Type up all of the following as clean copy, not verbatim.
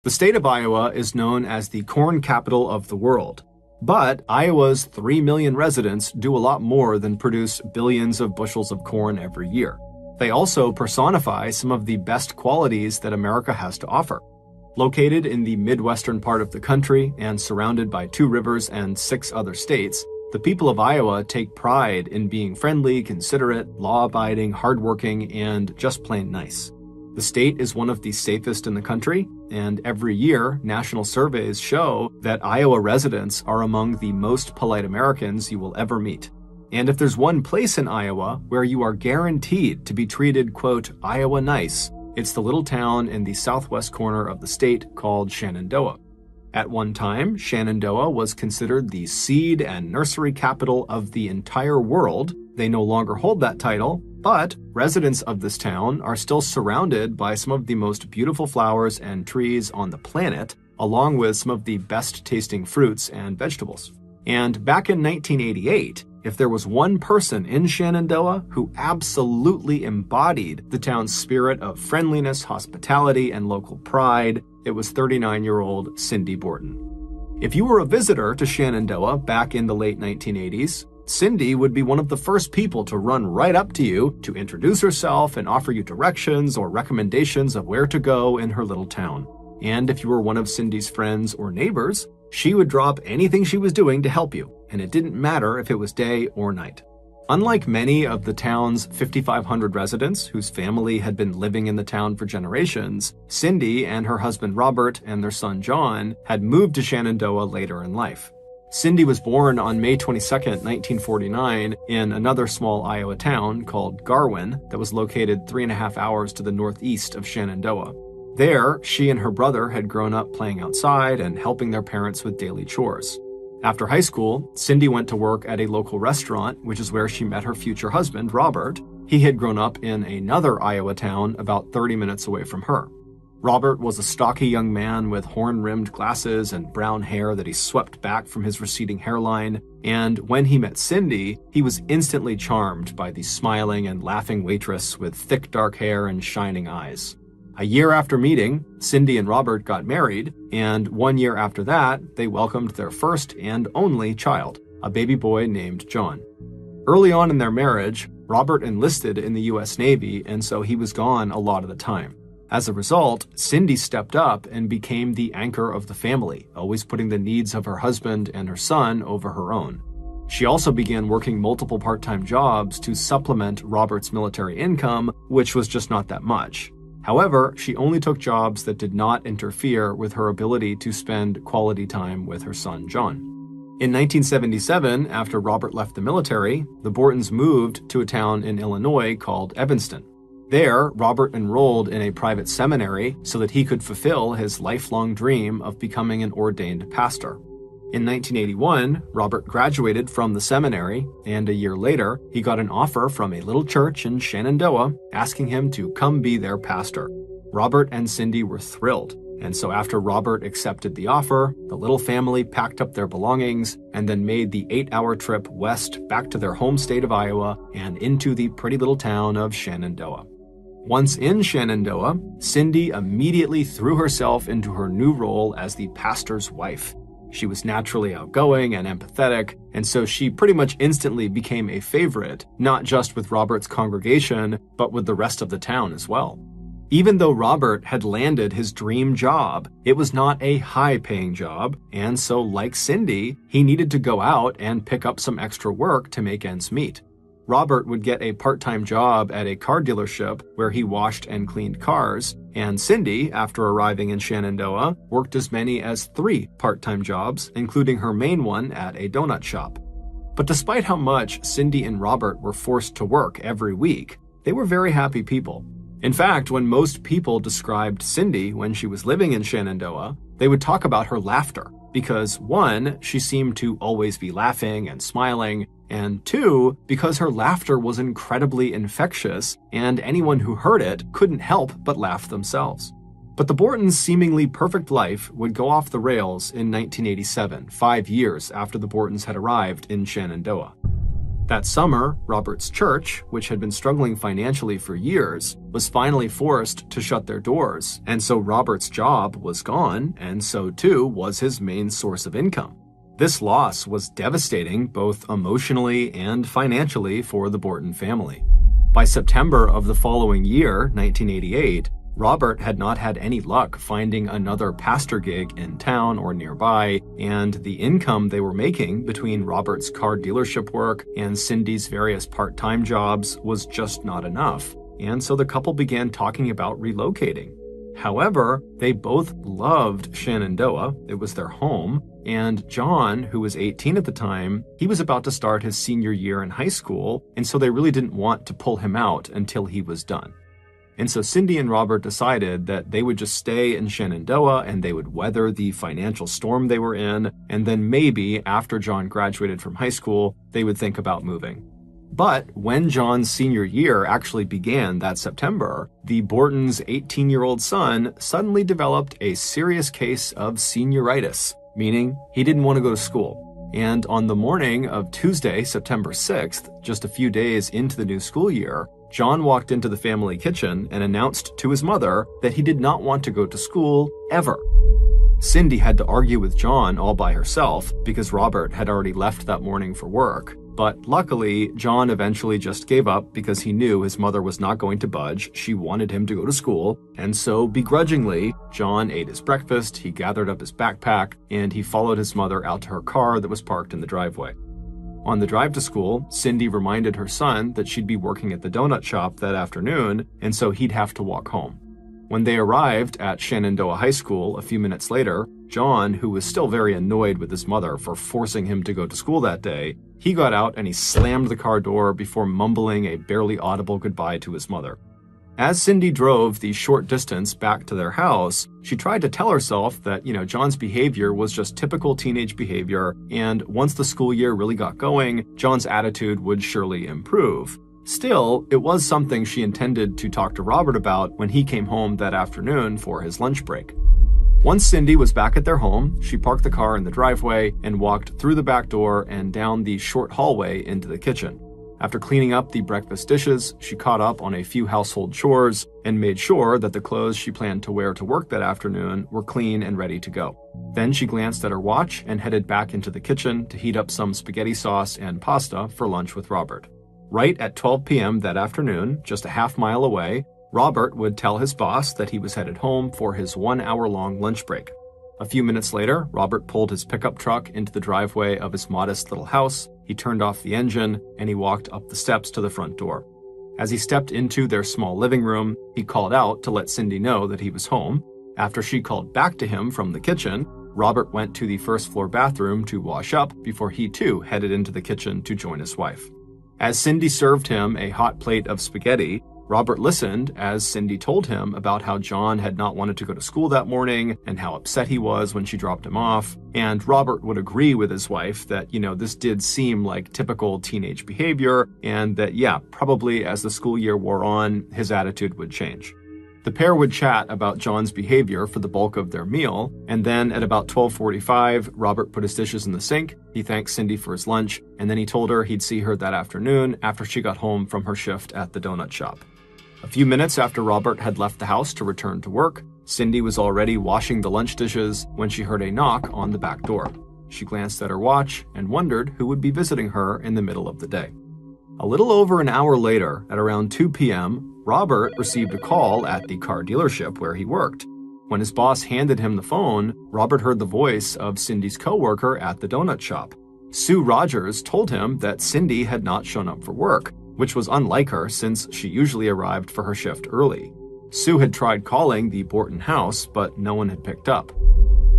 The state of Iowa is known as the corn capital of the world. But Iowa's 3 million residents do a lot more than produce billions of bushels of corn every year. They also personify some of the best qualities that America has to offer. Located in the Midwestern part of the country and surrounded by 2 rivers and 6 other states, the people of Iowa take pride in being friendly, considerate, law-abiding, hardworking, and just plain nice. The state is one of the safest in the country, and every year, national surveys show that Iowa residents are among the most polite Americans you will ever meet. And if there's one place in Iowa where you are guaranteed to be treated, quote, Iowa nice, it's the little town in the southwest corner of the state called Shenandoah. At one time, Shenandoah was considered the seed and nursery capital of the entire world. They no longer hold that title, but residents of this town are still surrounded by some of the most beautiful flowers and trees on the planet, along with some of the best-tasting fruits and vegetables. And back in 1988, if there was one person in Shenandoah who absolutely embodied the town's spirit of friendliness, hospitality, and local pride, it was 39-year-old Cindy Borton. If you were a visitor to Shenandoah back in the late 1980s, Cindy would be one of the first people to run right up to you to introduce herself and offer you directions or recommendations of where to go in her little town. And if you were one of Cindy's friends or neighbors, she would drop anything she was doing to help you, and it didn't matter if it was day or night. Unlike many of the town's 5,500 residents whose family had been living in the town for generations, Cindy and her husband Robert and their son John had moved to Shenandoah later in life. Cindy was born on May 22, 1949, in another small Iowa town called Garwin that was located 3.5 hours to the northeast of Shenandoah. There, she and her brother had grown up playing outside and helping their parents with daily chores. After high school, Cindy went to work at a local restaurant, which is where she met her future husband, Robert. He had grown up in another Iowa town about 30 minutes away from her. Robert was a stocky young man with horn-rimmed glasses and brown hair that he swept back from his receding hairline, and when he met Cindy, he was instantly charmed by the smiling and laughing waitress with thick dark hair and shining eyes. A year after meeting, Cindy and Robert got married, and 1 year after that, they welcomed their first and only child, a baby boy named John. Early on in their marriage, Robert enlisted in the U.S. Navy, and so he was gone a lot of the time. As a result, Cindy stepped up and became the anchor of the family, always putting the needs of her husband and her son over her own. She also began working multiple part-time jobs to supplement Robert's military income, which was just not that much. However, she only took jobs that did not interfere with her ability to spend quality time with her son, John. In 1977, after Robert left the military, the Bortons moved to a town in Illinois called Evanston. There, Robert enrolled in a private seminary so that he could fulfill his lifelong dream of becoming an ordained pastor. In 1981, Robert graduated from the seminary, and a year later, he got an offer from a little church in Shenandoah asking him to come be their pastor. Robert and Cindy were thrilled, and so after Robert accepted the offer, the little family packed up their belongings and then made the 8-hour trip west back to their home state of Iowa and into the pretty little town of Shenandoah. Once in Shenandoah, Cindy immediately threw herself into her new role as the pastor's wife. She was naturally outgoing and empathetic, and so she pretty much instantly became a favorite, not just with Robert's congregation, but with the rest of the town as well. Even though Robert had landed his dream job, it was not a high-paying job, and so like Cindy, he needed to go out and pick up some extra work to make ends meet. Robert would get a part-time job at a car dealership where he washed and cleaned cars, and Cindy, after arriving in Shenandoah, worked as many as 3 part-time jobs, including her main one at a donut shop. But despite how much Cindy and Robert were forced to work every week, they were very happy people. In fact, when most people described Cindy when she was living in Shenandoah, they would talk about her laughter, because 1, she seemed to always be laughing and smiling, and 2, because her laughter was incredibly infectious, and anyone who heard it couldn't help but laugh themselves. But the Bortons' seemingly perfect life would go off the rails in 1987, 5 years after the Bortons had arrived in Shenandoah. That summer, Robert's church, which had been struggling financially for years, was finally forced to shut their doors, and so Robert's job was gone, and so too was his main source of income. This loss was devastating both emotionally and financially for the Borton family. By September of the following year, 1988, Robert had not had any luck finding another pastor gig in town or nearby, and the income they were making between Robert's car dealership work and Cindy's various part-time jobs was just not enough, and so the couple began talking about relocating. However, they both loved Shenandoah, it was their home, and John, who was 18 at the time, he was about to start his senior year in high school, and so they really didn't want to pull him out until he was done. And so Cindy and Robert decided that they would just stay in Shenandoah and they would weather the financial storm they were in, and then maybe after John graduated from high school, they would think about moving. But when John's senior year actually began that September, the Bortons' 18-year-old son suddenly developed a serious case of senioritis, meaning he didn't want to go to school. And on the morning of Tuesday, September 6th, just a few days into the new school year, John walked into the family kitchen and announced to his mother that he did not want to go to school ever. Cindy had to argue with John all by herself because Robert had already left that morning for work. But luckily, John eventually just gave up because he knew his mother was not going to budge. She wanted him to go to school. And so begrudgingly, John ate his breakfast, he gathered up his backpack, and he followed his mother out to her car that was parked in the driveway. On the drive to school, Cindy reminded her son that she'd be working at the donut shop that afternoon, and so he'd have to walk home. When they arrived at Shenandoah High School a few minutes later, John, who was still very annoyed with his mother for forcing him to go to school that day, he got out and he slammed the car door before mumbling a barely audible goodbye to his mother. As Cindy drove the short distance back to their house, she tried to tell herself that, John's behavior was just typical teenage behavior, and once the school year really got going, John's attitude would surely improve. Still, it was something she intended to talk to Robert about when he came home that afternoon for his lunch break. Once Cindy was back at their home, she parked the car in the driveway and walked through the back door and down the short hallway into the kitchen. After cleaning up the breakfast dishes, she caught up on a few household chores and made sure that the clothes she planned to wear to work that afternoon were clean and ready to go. Then she glanced at her watch and headed back into the kitchen to heat up some spaghetti sauce and pasta for lunch with Robert. Right at 12 p.m. that afternoon, just a half mile away, Robert would tell his boss that he was headed home for his 1-hour-long lunch break. A few minutes later, Robert pulled his pickup truck into the driveway of his modest little house, he turned off the engine, and he walked up the steps to the front door. As he stepped into their small living room, he called out to let Cindy know that he was home. After she called back to him from the kitchen, Robert went to the first-floor bathroom to wash up before he too headed into the kitchen to join his wife. As Cindy served him a hot plate of spaghetti, Robert listened as Cindy told him about how John had not wanted to go to school that morning and how upset he was when she dropped him off. And Robert would agree with his wife that, this did seem like typical teenage behavior and that, probably as the school year wore on, his attitude would change. The pair would chat about John's behavior for the bulk of their meal, and then at about 12:45, Robert put his dishes in the sink, he thanked Cindy for his lunch, and then he told her he'd see her that afternoon after she got home from her shift at the donut shop. A few minutes after Robert had left the house to return to work, Cindy was already washing the lunch dishes when she heard a knock on the back door. She glanced at her watch and wondered who would be visiting her in the middle of the day. A little over an hour later, at around 2 p.m., Robert received a call at the car dealership where he worked. When his boss handed him the phone, Robert heard the voice of Cindy's coworker at the donut shop. Sue Rogers told him that Cindy had not shown up for work, which was unlike her since she usually arrived for her shift early. Sue had tried calling the Borton house, but no one had picked up.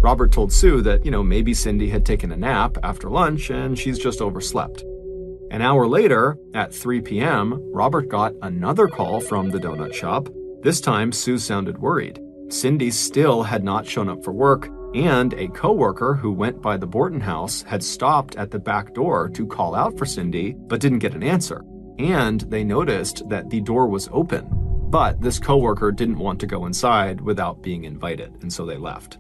Robert told Sue that, maybe Cindy had taken a nap after lunch and she's just overslept. An hour later, at 3 p.m., Robert got another call from the donut shop. This time, Sue sounded worried. Cindy still had not shown up for work, and a coworker who went by the Borton house had stopped at the back door to call out for Cindy, but didn't get an answer. And they noticed that the door was open, but this coworker didn't want to go inside without being invited, and so they left.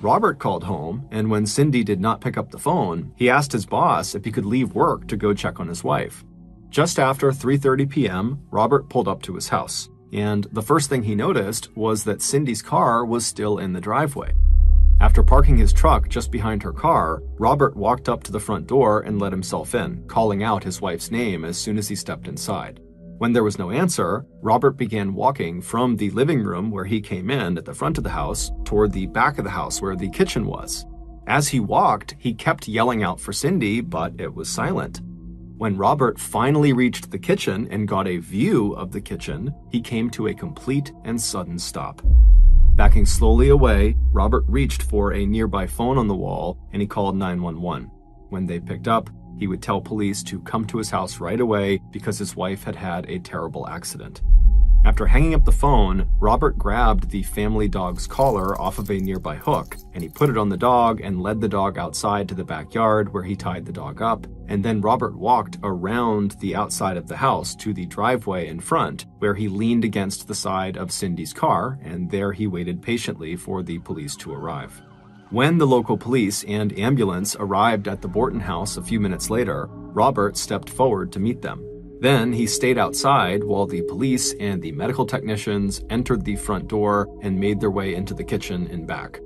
Robert called home, and when Cindy did not pick up the phone, he asked his boss if he could leave work to go check on his wife. Just after 3:30 p.m., Robert pulled up to his house, and the first thing he noticed was that Cindy's car was still in the driveway. After parking his truck just behind her car, Robert walked up to the front door and let himself in, calling out his wife's name as soon as he stepped inside. When there was no answer, Robert began walking from the living room where he came in at the front of the house toward the back of the house where the kitchen was. As he walked, he kept yelling out for Cindy, but it was silent. When Robert finally reached the kitchen and got a view of the kitchen, he came to a complete and sudden stop. Backing slowly away, Robert reached for a nearby phone on the wall and he called 911. When they picked up, he would tell police to come to his house right away because his wife had had a terrible accident. After hanging up the phone, Robert grabbed the family dog's collar off of a nearby hook, and he put it on the dog and led the dog outside to the backyard where he tied the dog up, and then Robert walked around the outside of the house to the driveway in front, where he leaned against the side of Cindy's car, and there he waited patiently for the police to arrive. When the local police and ambulance arrived at the Borton house a few minutes later, Robert stepped forward to meet them. Then he stayed outside while the police and the medical technicians entered the front door and made their way into the kitchen and back.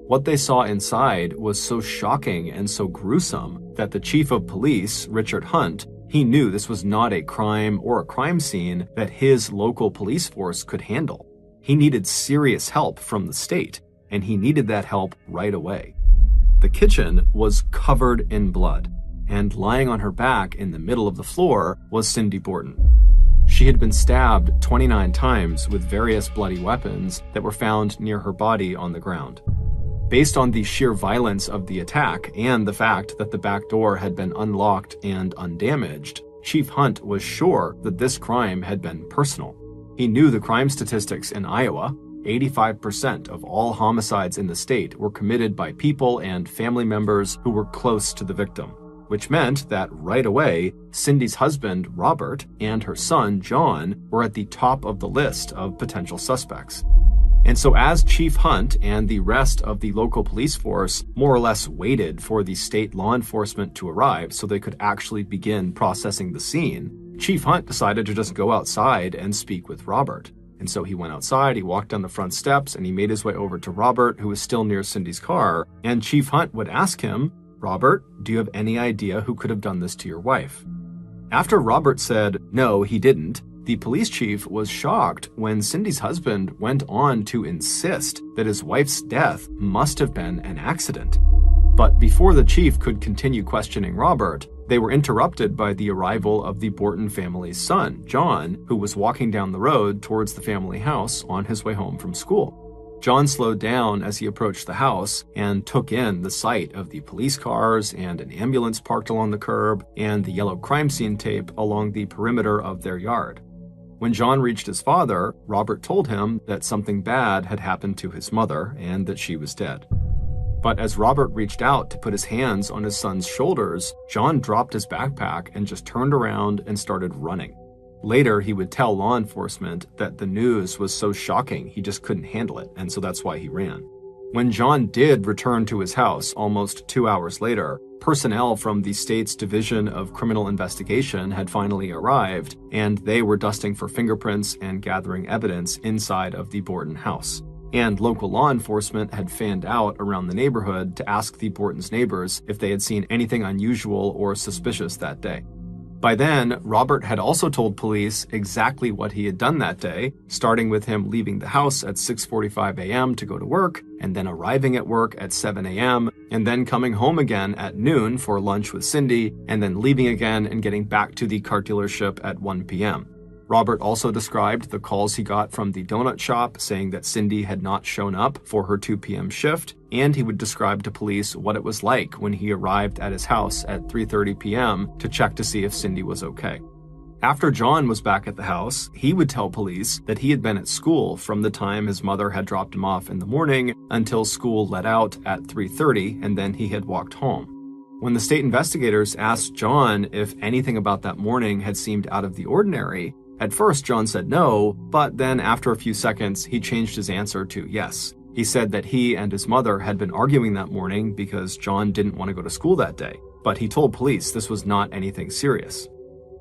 What they saw inside was so shocking and so gruesome that the chief of police, Richard Hunt, he knew this was not a crime or a crime scene that his local police force could handle. He needed serious help from the state, and he needed that help right away. The kitchen was covered in blood, and lying on her back in the middle of the floor was Cindy Borton. She had been stabbed 29 times with various bloody weapons that were found near her body on the ground. Based on the sheer violence of the attack and the fact that the back door had been unlocked and undamaged, Chief Hunt was sure that this crime had been personal. He knew the crime statistics in Iowa. 85% of all homicides in the state were committed by people and family members who were close to the victim, which meant that right away, Cindy's husband, Robert, and her son, John, were at the top of the list of potential suspects. And so as Chief Hunt and the rest of the local police force more or less waited for the state law enforcement to arrive so they could actually begin processing the scene, Chief Hunt decided to just go outside and speak with Robert. And so he went outside, he walked down the front steps, and he made his way over to Robert, who was still near Cindy's car, and Chief Hunt would ask him, "Robert, do you have any idea who could have done this to your wife?" After Robert said, no, he didn't, the police chief was shocked when Cindy's husband went on to insist that his wife's death must have been an accident. But before the chief could continue questioning Robert, they were interrupted by the arrival of the Borton family's son, John, who was walking down the road towards the family house on his way home from school. John slowed down as he approached the house and took in the sight of the police cars and an ambulance parked along the curb and the yellow crime scene tape along the perimeter of their yard. When John reached his father, Robert told him that something bad had happened to his mother and that she was dead. But as Robert reached out to put his hands on his son's shoulders, John dropped his backpack and just turned around and started running. Later, he would tell law enforcement that the news was so shocking he just couldn't handle it, and so that's why he ran. When John did return to his house almost 2 hours later, personnel from the state's Division of Criminal Investigation had finally arrived, and they were dusting for fingerprints and gathering evidence inside of the Borton house. And local law enforcement had fanned out around the neighborhood to ask the Borton's neighbors if they had seen anything unusual or suspicious that day. By then, Robert had also told police exactly what he had done that day, starting with him leaving the house at 6:45 a.m. to go to work, and then arriving at work at 7 a.m., and then coming home again at noon for lunch with Cindy, and then leaving again and getting back to the car dealership at 1 p.m. Robert also described the calls he got from the donut shop saying that Cindy had not shown up for her 2 p.m. shift, and he would describe to police what it was like when he arrived at his house at 3:30 p.m. to check to see if Cindy was okay. After John was back at the house, he would tell police that he had been at school from the time his mother had dropped him off in the morning until school let out at 3:30, and then he had walked home. When the state investigators asked John if anything about that morning had seemed out of the ordinary, at first John said no, but then after a few seconds, he changed his answer to yes. He said that he and his mother had been arguing that morning because John didn't want to go to school that day, but he told police this was not anything serious.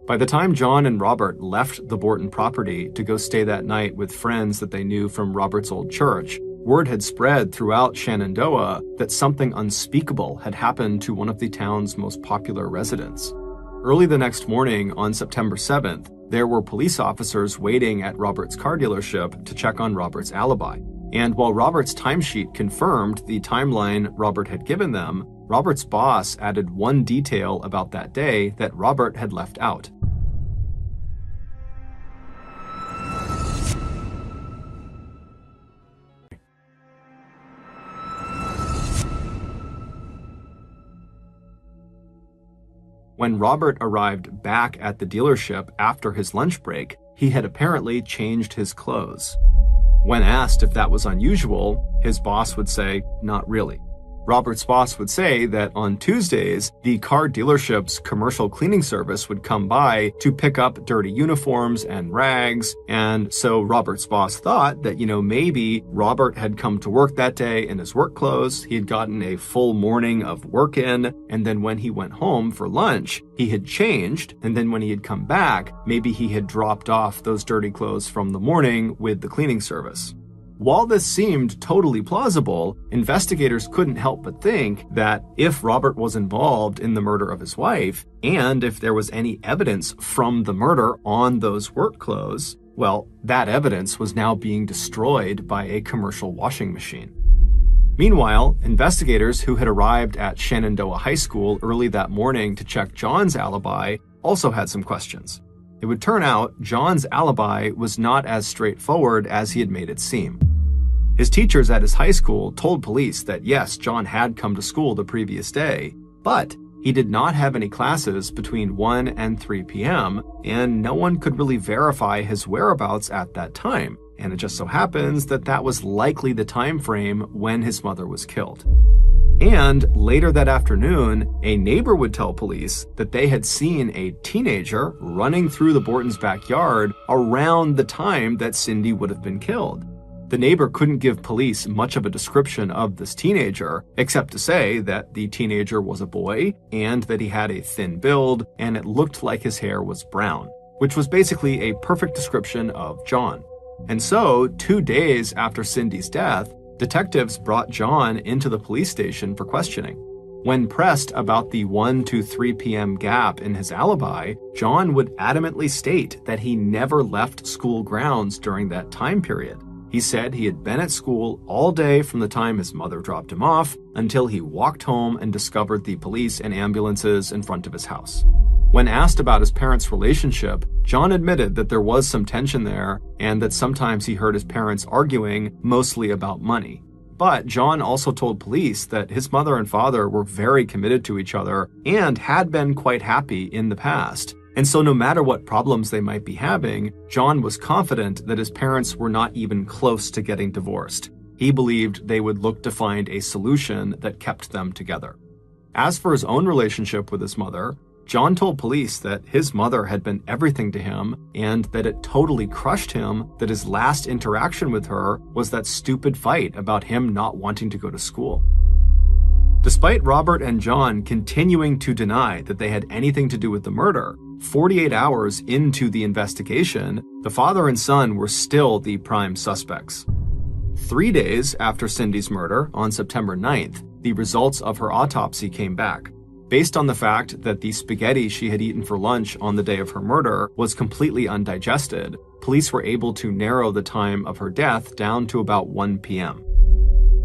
By the time John and Robert left the Borton property to go stay that night with friends that they knew from Robert's old church, word had spread throughout Shenandoah that something unspeakable had happened to one of the town's most popular residents. Early the next morning, on September 7th, there were police officers waiting at Robert's car dealership to check on Robert's alibi. And while Robert's timesheet confirmed the timeline Robert had given them, Robert's boss added one detail about that day that Robert had left out. When Robert arrived back at the dealership after his lunch break, he had apparently changed his clothes. When asked if that was unusual, his boss would say, "Not really." Robert's boss would say that on Tuesdays, the car dealership's commercial cleaning service would come by to pick up dirty uniforms and rags, and so Robert's boss thought that, maybe Robert had come to work that day in his work clothes, he had gotten a full morning of work in, and then when he went home for lunch, he had changed, and then when he had come back, maybe he had dropped off those dirty clothes from the morning with the cleaning service. While this seemed totally plausible, investigators couldn't help but think that if Robert was involved in the murder of his wife, and if there was any evidence from the murder on those work clothes, well, that evidence was now being destroyed by a commercial washing machine. Meanwhile, investigators who had arrived at Shenandoah High School early that morning to check John's alibi also had some questions. It would turn out John's alibi was not as straightforward as he had made it seem. His teachers at his high school told police that yes, John had come to school the previous day, but he did not have any classes between 1 and 3 p.m., and no one could really verify his whereabouts at that time, and it just so happens that that was likely the time frame when his mother was killed. And later that afternoon, a neighbor would tell police that they had seen a teenager running through the Bortons' backyard around the time that Cindy would have been killed. The neighbor couldn't give police much of a description of this teenager, except to say that the teenager was a boy and that he had a thin build and it looked like his hair was brown, which was basically a perfect description of John. And so, 2 days after Cindy's death, detectives brought John into the police station for questioning. When pressed about the 1 to 3 p.m. gap in his alibi, John would adamantly state that he never left school grounds during that time period. He said he had been at school all day from the time his mother dropped him off until he walked home and discovered the police and ambulances in front of his house. When asked about his parents' relationship, John admitted that there was some tension there and that sometimes he heard his parents arguing, mostly about money. But John also told police that his mother and father were very committed to each other and had been quite happy in the past. And so no matter what problems they might be having, John was confident that his parents were not even close to getting divorced. He believed they would look to find a solution that kept them together. As for his own relationship with his mother, John told police that his mother had been everything to him and that it totally crushed him that his last interaction with her was that stupid fight about him not wanting to go to school. Despite Robert and John continuing to deny that they had anything to do with the murder, 48 hours into the investigation, the father and son were still the prime suspects. 3 days after Cindy's murder, on September 9th, the results of her autopsy came back. Based on the fact that the spaghetti she had eaten for lunch on the day of her murder was completely undigested, police were able to narrow the time of her death down to about 1 p.m.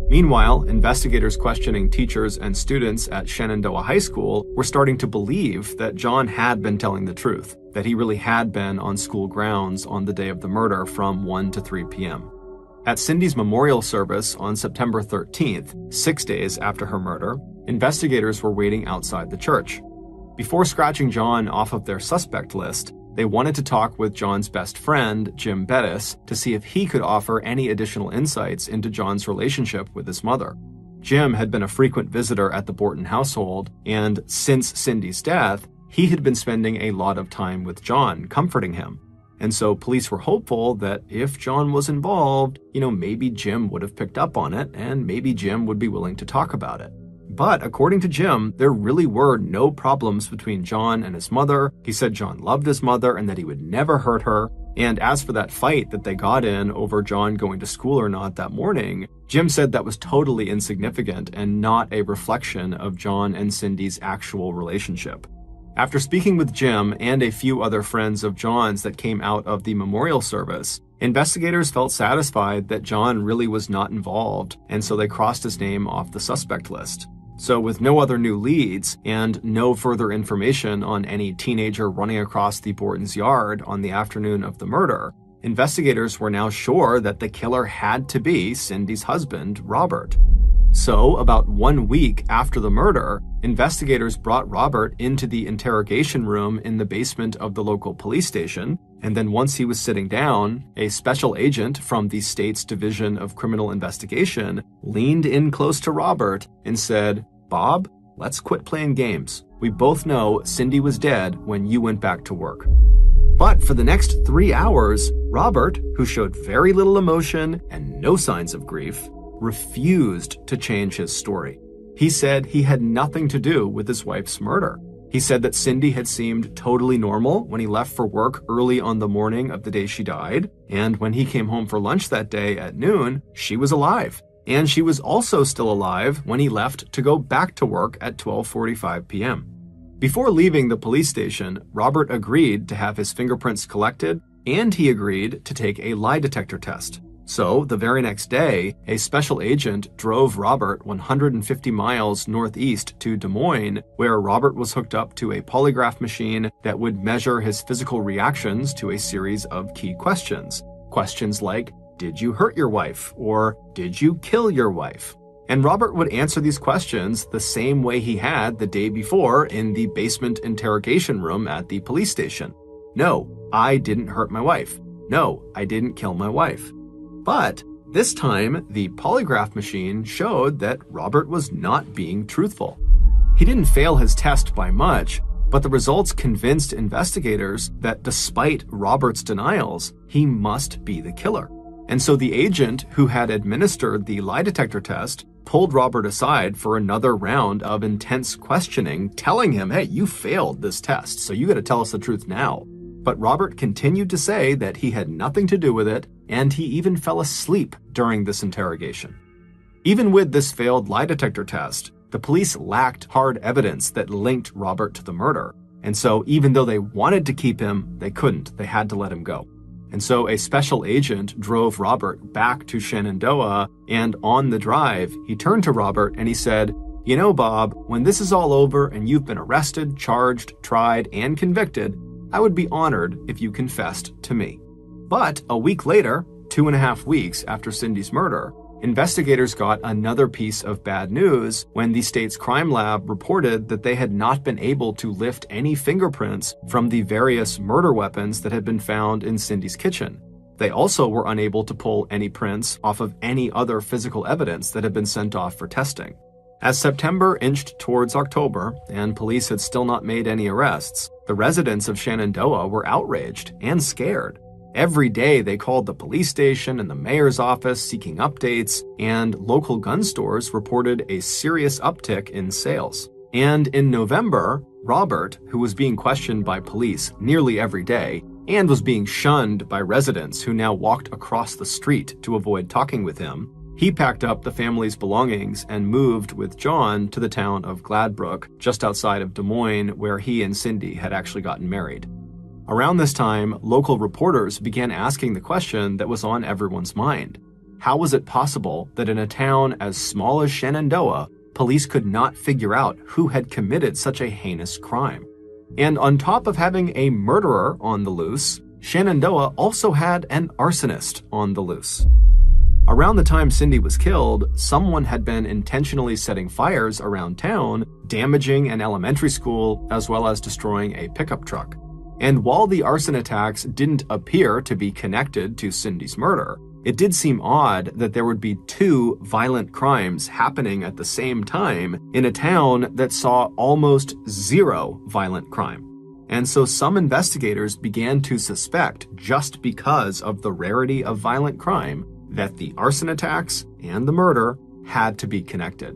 Meanwhile, investigators questioning teachers and students at Shenandoah High School were starting to believe that John had been telling the truth, that he really had been on school grounds on the day of the murder from 1 to 3 p.m. At Cindy's memorial service on September 13th, 6 days after her murder, investigators were waiting outside the church. Before scratching John off of their suspect list, they wanted to talk with John's best friend, Jim Bettis, to see if he could offer any additional insights into John's relationship with his mother. Jim had been a frequent visitor at the Borton household, and since Cindy's death, he had been spending a lot of time with John, comforting him. And so police were hopeful that if John was involved, maybe Jim would have picked up on it, and maybe Jim would be willing to talk about it. But according to Jim, there really were no problems between John and his mother. He said John loved his mother and that he would never hurt her. And as for that fight that they got in over John going to school or not that morning, Jim said that was totally insignificant and not a reflection of John and Cindy's actual relationship. After speaking with Jim and a few other friends of John's that came out of the memorial service, investigators felt satisfied that John really was not involved, and so they crossed his name off the suspect list. So with no other new leads and no further information on any teenager running across the Bortons' yard on the afternoon of the murder, investigators were now sure that the killer had to be Cindy's husband, Robert. So, about 1 week after the murder, investigators brought Robert into the interrogation room in the basement of the local police station, and then once he was sitting down, a special agent from the state's Division of Criminal Investigation leaned in close to Robert and said, "Bob, let's quit playing games. We both know Cindy was dead when you went back to work." But for the next 3 hours, Robert, who showed very little emotion and no signs of grief, refused to change his story. He said he had nothing to do with his wife's murder. He said that Cindy had seemed totally normal when he left for work early on the morning of the day she died, and when he came home for lunch that day at noon, she was alive. And she was also still alive when he left to go back to work at 12:45 p.m. Before leaving the police station, Robert agreed to have his fingerprints collected, and he agreed to take a lie detector test. So, the very next day, a special agent drove Robert 150 miles northeast to Des Moines, where Robert was hooked up to a polygraph machine that would measure his physical reactions to a series of key questions. Questions like, "Did you hurt your wife?" or "Did you kill your wife?" And Robert would answer these questions the same way he had the day before in the basement interrogation room at the police station. "No, I didn't hurt my wife. No, I didn't kill my wife." But this time, the polygraph machine showed that Robert was not being truthful. He didn't fail his test by much, but the results convinced investigators that despite Robert's denials, he must be the killer. And so the agent who had administered the lie detector test pulled Robert aside for another round of intense questioning, telling him, "Hey, you failed this test, so you got to tell us the truth now." But Robert continued to say that he had nothing to do with it, and he even fell asleep during this interrogation. Even with this failed lie detector test, the police lacked hard evidence that linked Robert to the murder. And so even though they wanted to keep him, they couldn't. They had to let him go. And so a special agent drove Robert back to Shenandoah, and on the drive, he turned to Robert and he said, "You know, Bob, when this is all over and you've been arrested, charged, tried, and convicted, I would be honored if you confessed to me." But a week later, 2.5 weeks after Cindy's murder, investigators got another piece of bad news when the state's crime lab reported that they had not been able to lift any fingerprints from the various murder weapons that had been found in Cindy's kitchen. They also were unable to pull any prints off of any other physical evidence that had been sent off for testing. As September inched towards October, and police had still not made any arrests, the residents of Shenandoah were outraged and scared. Every day they called the police station and the mayor's office seeking updates, and local gun stores reported a serious uptick in sales. And in November, Robert, who was being questioned by police nearly every day, and was being shunned by residents who now walked across the street to avoid talking with him, he packed up the family's belongings and moved with John to the town of Gladbrook, just outside of Des Moines, where he and Cindy had actually gotten married. Around this time, local reporters began asking the question that was on everyone's mind. How was it possible that in a town as small as Shenandoah, police could not figure out who had committed such a heinous crime? And on top of having a murderer on the loose, Shenandoah also had an arsonist on the loose. Around the time Cindy was killed, someone had been intentionally setting fires around town, damaging an elementary school, as well as destroying a pickup truck. And while the arson attacks didn't appear to be connected to Cindy's murder, it did seem odd that there would be two violent crimes happening at the same time in a town that saw almost zero violent crime. And so some investigators began to suspect, just because of the rarity of violent crime, that the arson attacks and the murder had to be connected.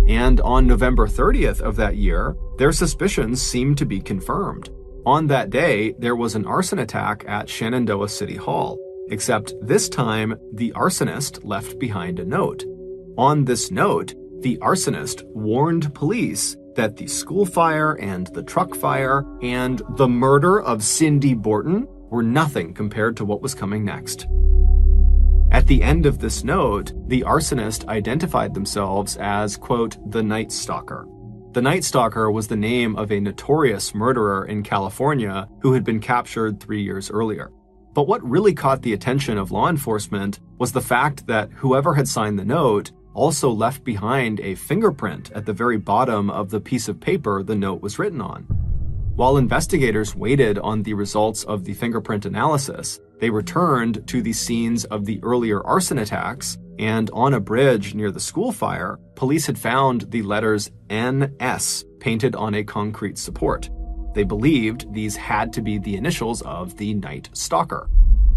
And on November 30th of that year, their suspicions seemed to be confirmed. On that day, there was an arson attack at Shenandoah City Hall, except this time, the arsonist left behind a note. On this note, the arsonist warned police that the school fire and the truck fire and the murder of Cindy Borton were nothing compared to what was coming next. At the end of this note, the arsonist identified themselves as, quote, the Night Stalker. The Night Stalker was the name of a notorious murderer in California who had been captured 3 years earlier. But what really caught the attention of law enforcement was the fact that whoever had signed the note also left behind a fingerprint at the very bottom of the piece of paper the note was written on. While investigators waited on the results of the fingerprint analysis, they returned to the scenes of the earlier arson attacks, and on a bridge near the school fire, police had found the letters NS painted on a concrete support. They believed these had to be the initials of the Night Stalker.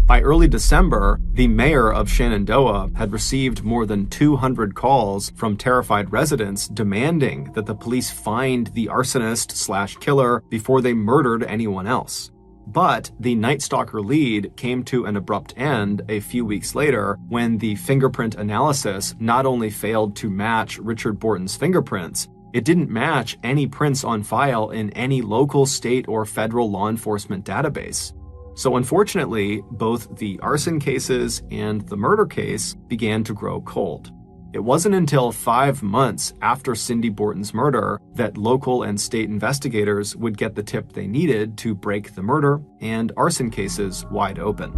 By early December, the mayor of Shenandoah had received more than 200 calls from terrified residents demanding that the police find the arsonist/killer before they murdered anyone else. But the Night Stalker lead came to an abrupt end a few weeks later when the fingerprint analysis not only failed to match Richard Borton's fingerprints, it didn't match any prints on file in any local, state, or federal law enforcement database. So unfortunately, both the arson cases and the murder case began to grow cold. It wasn't until 5 months after Cindy Borton's murder that local and state investigators would get the tip they needed to break the murder and arson cases wide open.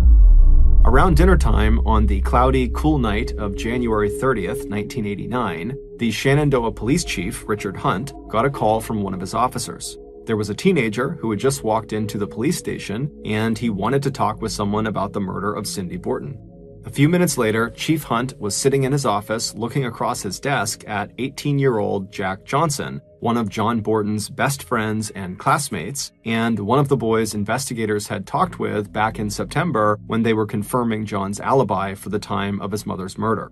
Around dinner time on the cloudy, cool night of January 30th, 1989, the Shenandoah police chief, Richard Hunt, got a call from one of his officers. There was a teenager who had just walked into the police station, and he wanted to talk with someone about the murder of Cindy Borton. A few minutes later, Chief Hunt was sitting in his office looking across his desk at 18-year-old Jack Johnson, one of John Borton's best friends and classmates, and one of the boys investigators had talked with back in September when they were confirming John's alibi for the time of his mother's murder.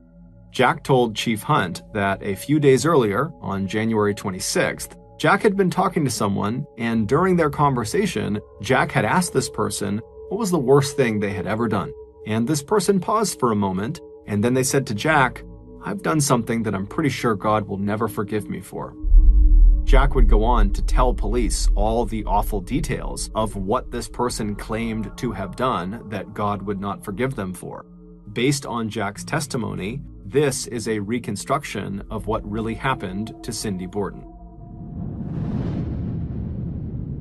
Jack told Chief Hunt that a few days earlier, on January 26th, Jack had been talking to someone, and during their conversation, Jack had asked this person what was the worst thing they had ever done. And this person paused for a moment, and then they said to Jack, "I've done something that I'm pretty sure God will never forgive me for." Jack would go on to tell police all the awful details of what this person claimed to have done that God would not forgive them for. Based on Jack's testimony, this is a reconstruction of what really happened to Cindy Borton.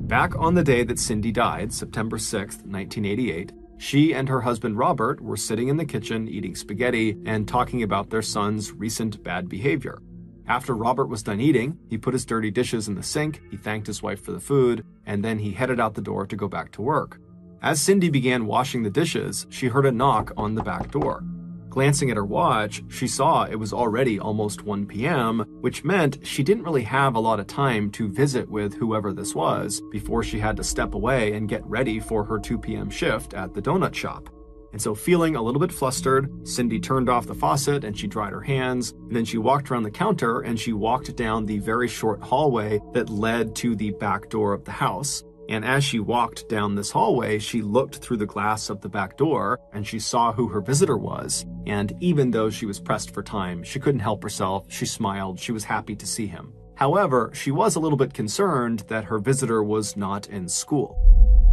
Back on the day that Cindy died, September 6th, 1988, she and her husband Robert were sitting in the kitchen eating spaghetti and talking about their son's recent bad behavior. After Robert was done eating, he put his dirty dishes in the sink, he thanked his wife for the food, and then he headed out the door to go back to work. As Cindy began washing the dishes, she heard a knock on the back door. Glancing at her watch, she saw it was already almost 1 p.m., which meant she didn't really have a lot of time to visit with whoever this was before she had to step away and get ready for her 2 p.m. shift at the donut shop. And so feeling a little bit flustered, Cindy turned off the faucet and she dried her hands, and then she walked around the counter and she walked down the very short hallway that led to the back door of the house. And as she walked down this hallway, she looked through the glass of the back door and she saw who her visitor was. And even though she was pressed for time, she couldn't help herself. She smiled. She was happy to see him. However, she was a little bit concerned that her visitor was not in school.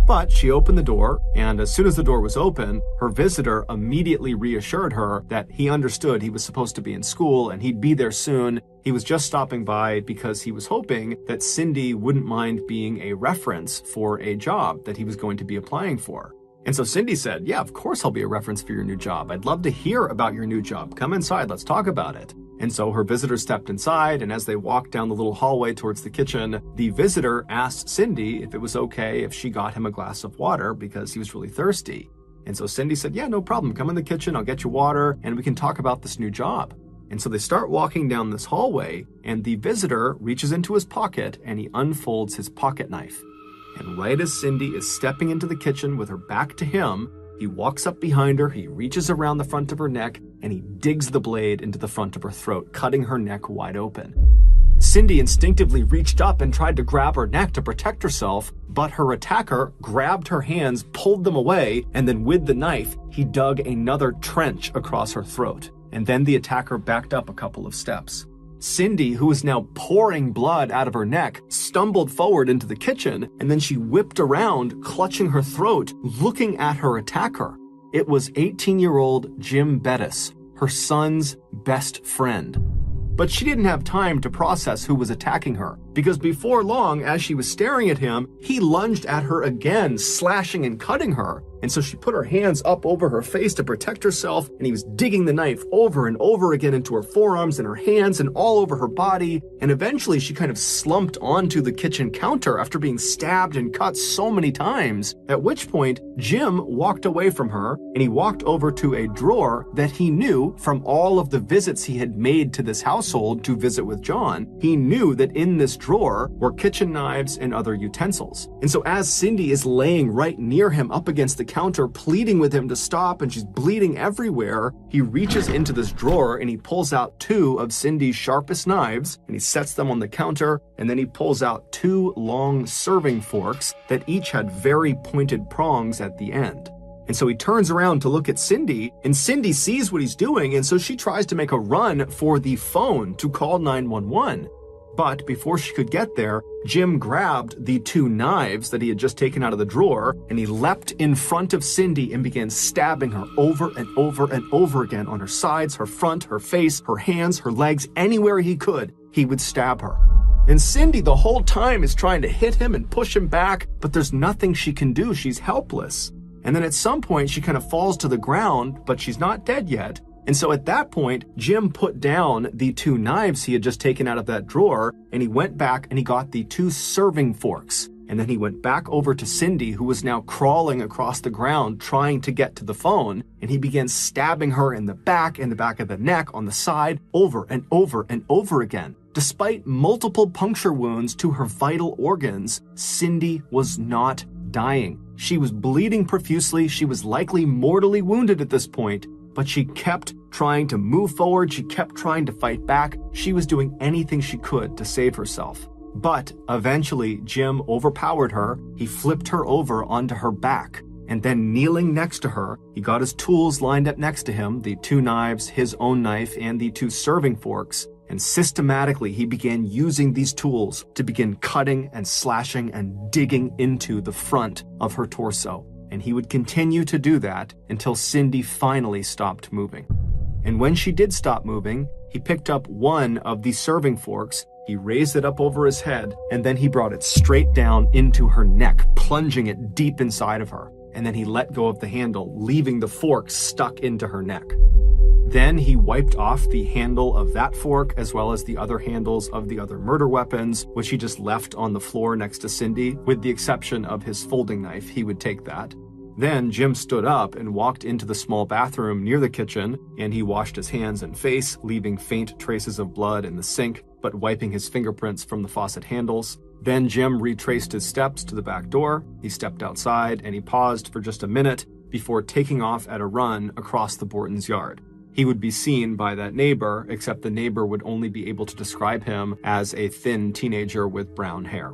But she opened the door, and as soon as the door was open, her visitor immediately reassured her that he understood he was supposed to be in school and he'd be there soon. He was just stopping by because he was hoping that Cindy wouldn't mind being a reference for a job that he was going to be applying for. And so Cindy said, "Yeah, of course I'll be a reference for your new job. I'd love to hear about your new job. Come inside, let's talk about it." And so her visitor stepped inside, and as they walked down the little hallway towards the kitchen, the visitor asked Cindy if it was okay if she got him a glass of water because he was really thirsty. And so Cindy said, "Yeah, no problem. Come in the kitchen, I'll get you water, and we can talk about this new job." And so they start walking down this hallway, and the visitor reaches into his pocket and he unfolds his pocket knife. And right as Cindy is stepping into the kitchen with her back to him, he walks up behind her, he reaches around the front of her neck, and he digs the blade into the front of her throat, cutting her neck wide open. Cindy instinctively reached up and tried to grab her neck to protect herself, but her attacker grabbed her hands, pulled them away, and then with the knife, he dug another trench across her throat. And then the attacker backed up a couple of steps. Cindy, who was now pouring blood out of her neck, stumbled forward into the kitchen, and then she whipped around, clutching her throat, looking at her attacker. It was 18-year-old Jim Bettis, her son's best friend. But she didn't have time to process who was attacking her, because before long, as she was staring at him, he lunged at her again, slashing and cutting her. And so she put her hands up over her face to protect herself, and he was digging the knife over and over again into her forearms and her hands and all over her body. And eventually she kind of slumped onto the kitchen counter after being stabbed and cut so many times, at which point Jim walked away from her and he walked over to a drawer that he knew from all of the visits he had made to this household to visit with John. He knew that in this drawer were kitchen knives and other utensils. And so as Cindy is laying right near him up against the counter, pleading with him to stop, and she's bleeding everywhere, he reaches into this drawer and he pulls out 2 of Cindy's sharpest knives and he sets them on the counter, and then he pulls out 2 long serving forks that each had very pointed prongs at the end. And so he turns around to look at Cindy, and Cindy sees what he's doing, and so she tries to make a run for the phone to call 911. But before she could get there, Jim grabbed the 2 knives that he had just taken out of the drawer, and he leapt in front of Cindy and began stabbing her over and over and over again on her sides, her front, her face, her hands, her legs, anywhere he could, he would stab her. And Cindy the whole time is trying to hit him and push him back, but there's nothing she can do. She's helpless. And then at some point she kind of falls to the ground, but she's not dead yet. And so at that point, Jim put down the 2 knives he had just taken out of that drawer, and he went back and he got the 2 serving forks. And then he went back over to Cindy, who was now crawling across the ground trying to get to the phone, and he began stabbing her in the back of the neck, on the side, over and over and over again. Despite multiple puncture wounds to her vital organs, Cindy was not dying. She was bleeding profusely. She was likely mortally wounded at this point, but she kept trying to move forward. She kept trying to fight back. She was doing anything she could to save herself. But eventually, Jim overpowered her. He flipped her over onto her back, and then kneeling next to her, he got his tools lined up next to him, the 2 knives, his own knife, and the 2 serving forks, and systematically he began using these tools to begin cutting and slashing and digging into the front of her torso. And he would continue to do that until Cindy finally stopped moving. And when she did stop moving, he picked up one of the serving forks, he raised it up over his head, and then he brought it straight down into her neck, plunging it deep inside of her. And then he let go of the handle, leaving the fork stuck into her neck. Then he wiped off the handle of that fork as well as the other handles of the other murder weapons, which he just left on the floor next to Cindy, with the exception of his folding knife. He would take that. Then Jim stood up and walked into the small bathroom near the kitchen, and he washed his hands and face, leaving faint traces of blood in the sink, but wiping his fingerprints from the faucet handles. Then Jim retraced his steps to the back door. He stepped outside and he paused for just a minute before taking off at a run across the Bortons' yard. He would be seen by that neighbor, except the neighbor would only be able to describe him as a thin teenager with brown hair.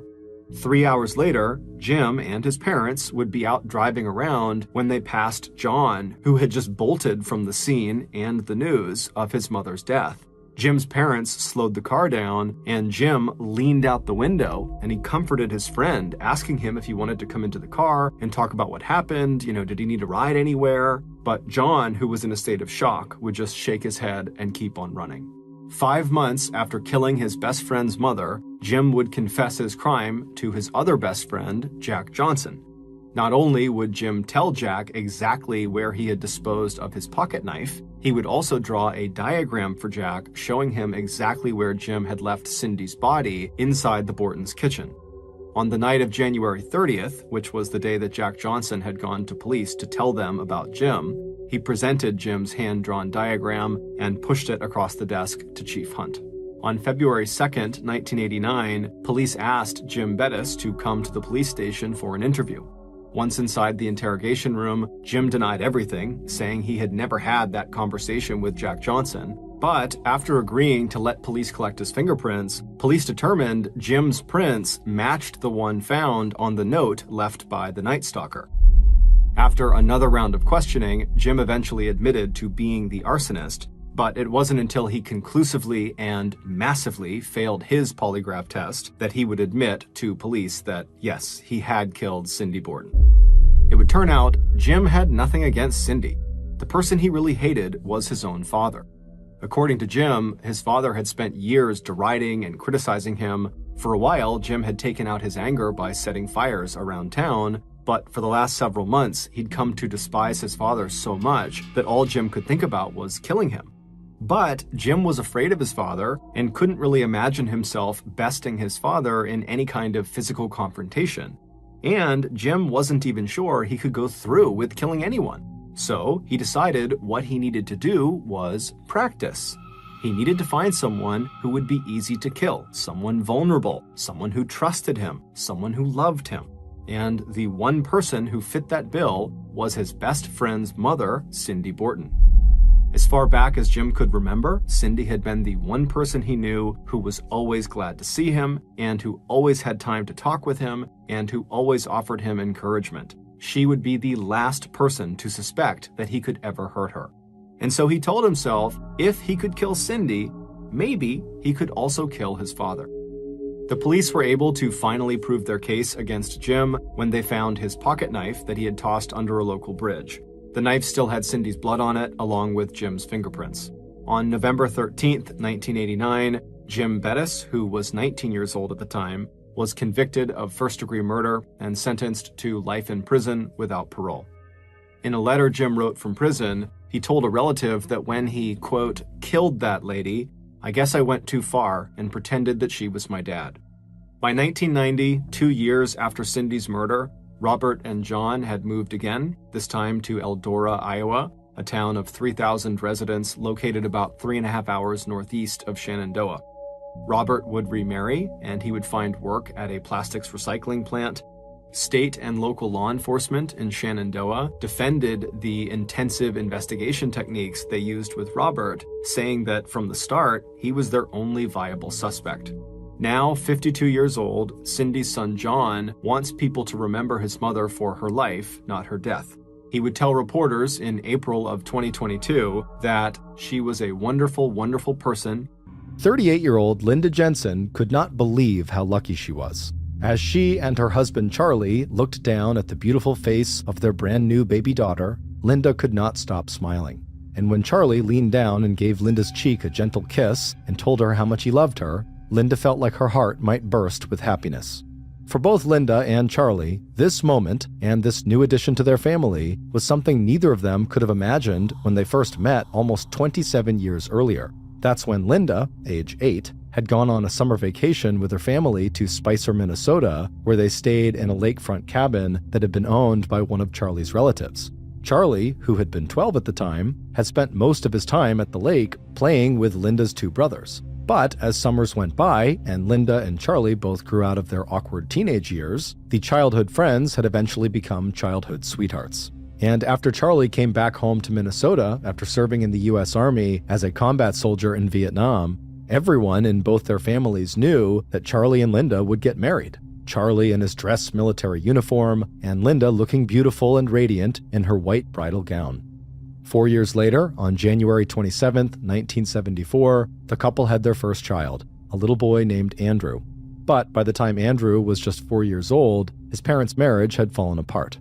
3 hours later, Jim and his parents would be out driving around when they passed John, who had just bolted from the scene and the news of his mother's death. Jim's parents slowed the car down, and Jim leaned out the window and he comforted his friend, asking him if he wanted to come into the car and talk about what happened. Did he need a ride anywhere? But John, who was in a state of shock, would just shake his head and keep on running. 5 months after killing his best friend's mother, Jim would confess his crime to his other best friend, Jack Johnson. Not only would Jim tell Jack exactly where he had disposed of his pocket knife, he would also draw a diagram for Jack showing him exactly where Jim had left Cindy's body inside the Bortons' kitchen. On the night of January 30th, which was the day that Jack Johnson had gone to police to tell them about Jim, he presented Jim's hand-drawn diagram and pushed it across the desk to Chief Hunt. On February 2nd, 1989, police asked Jim Bettis to come to the police station for an interview. Once inside the interrogation room, Jim denied everything, saying he had never had that conversation with Jack Johnson. But after agreeing to let police collect his fingerprints, police determined Jim's prints matched the one found on the note left by the Night Stalker. After another round of questioning, Jim eventually admitted to being the arsonist, but it wasn't until he conclusively and massively failed his polygraph test that he would admit to police that, yes, he had killed Cindy Borden. It would turn out Jim had nothing against Cindy. The person he really hated was his own father. According to Jim, his father had spent years deriding and criticizing him. For a while, Jim had taken out his anger by setting fires around town, but for the last several months, he'd come to despise his father so much that all Jim could think about was killing him. But Jim was afraid of his father and couldn't really imagine himself besting his father in any kind of physical confrontation. And Jim wasn't even sure he could go through with killing anyone. So he decided what he needed to do was practice. He needed to find someone who would be easy to kill, someone vulnerable, someone who trusted him, someone who loved him. And the one person who fit that bill was his best friend's mother, Cindy Borden. As far back as Jim could remember, Cindy had been the one person he knew who was always glad to see him and who always had time to talk with him and who always offered him encouragement. She would be the last person to suspect that he could ever hurt her. And so he told himself if he could kill Cindy, maybe he could also kill his father. The police were able to finally prove their case against Jim when they found his pocket knife that he had tossed under a local bridge. The knife still had Cindy's blood on it, along with Jim's fingerprints. On November 13th, 1989, Jim Bettis, who was 19 years old at the time, was convicted of first-degree murder and sentenced to life in prison without parole. In a letter Jim wrote from prison, he told a relative that when he, quote, killed that lady, I guess I went too far and pretended that she was my dad. By 1990, 2 years after Cindy's murder, Robert and John had moved again, this time to Eldora, Iowa, a town of 3,000 residents located about 3.5 hours northeast of Shenandoah. Robert would remarry, and he would find work at a plastics recycling plant. State and local law enforcement in Shenandoah defended the intensive investigation techniques they used with Robert, saying that from the start, he was their only viable suspect. Now, 52 years old, Cindy's son John wants people to remember his mother for her life, not her death. He would tell reporters in April of 2022 that she was a wonderful, wonderful person. 38-year-old Linda Jensen could not believe how lucky she was. As she and her husband Charlie looked down at the beautiful face of their brand new baby daughter, Linda could not stop smiling. And when Charlie leaned down and gave Linda's cheek a gentle kiss and told her how much he loved her, Linda felt like her heart might burst with happiness. For both Linda and Charlie, this moment and this new addition to their family was something neither of them could have imagined when they first met almost 27 years earlier. That's when Linda, age 8, had gone on a summer vacation with her family to Spicer, Minnesota, where they stayed in a lakefront cabin that had been owned by one of Charlie's relatives. Charlie, who had been 12 at the time, had spent most of his time at the lake playing with Linda's 2 brothers. But as summers went by and Linda and Charlie both grew out of their awkward teenage years, the childhood friends had eventually become childhood sweethearts. And after Charlie came back home to Minnesota after serving in the U.S. Army as a combat soldier in Vietnam, everyone in both their families knew that Charlie and Linda would get married. Charlie in his dress military uniform, and Linda looking beautiful and radiant in her white bridal gown. 4 years later, on January 27, 1974, the couple had their first child, a little boy named Andrew. But by the time Andrew was just 4 years old, his parents' marriage had fallen apart.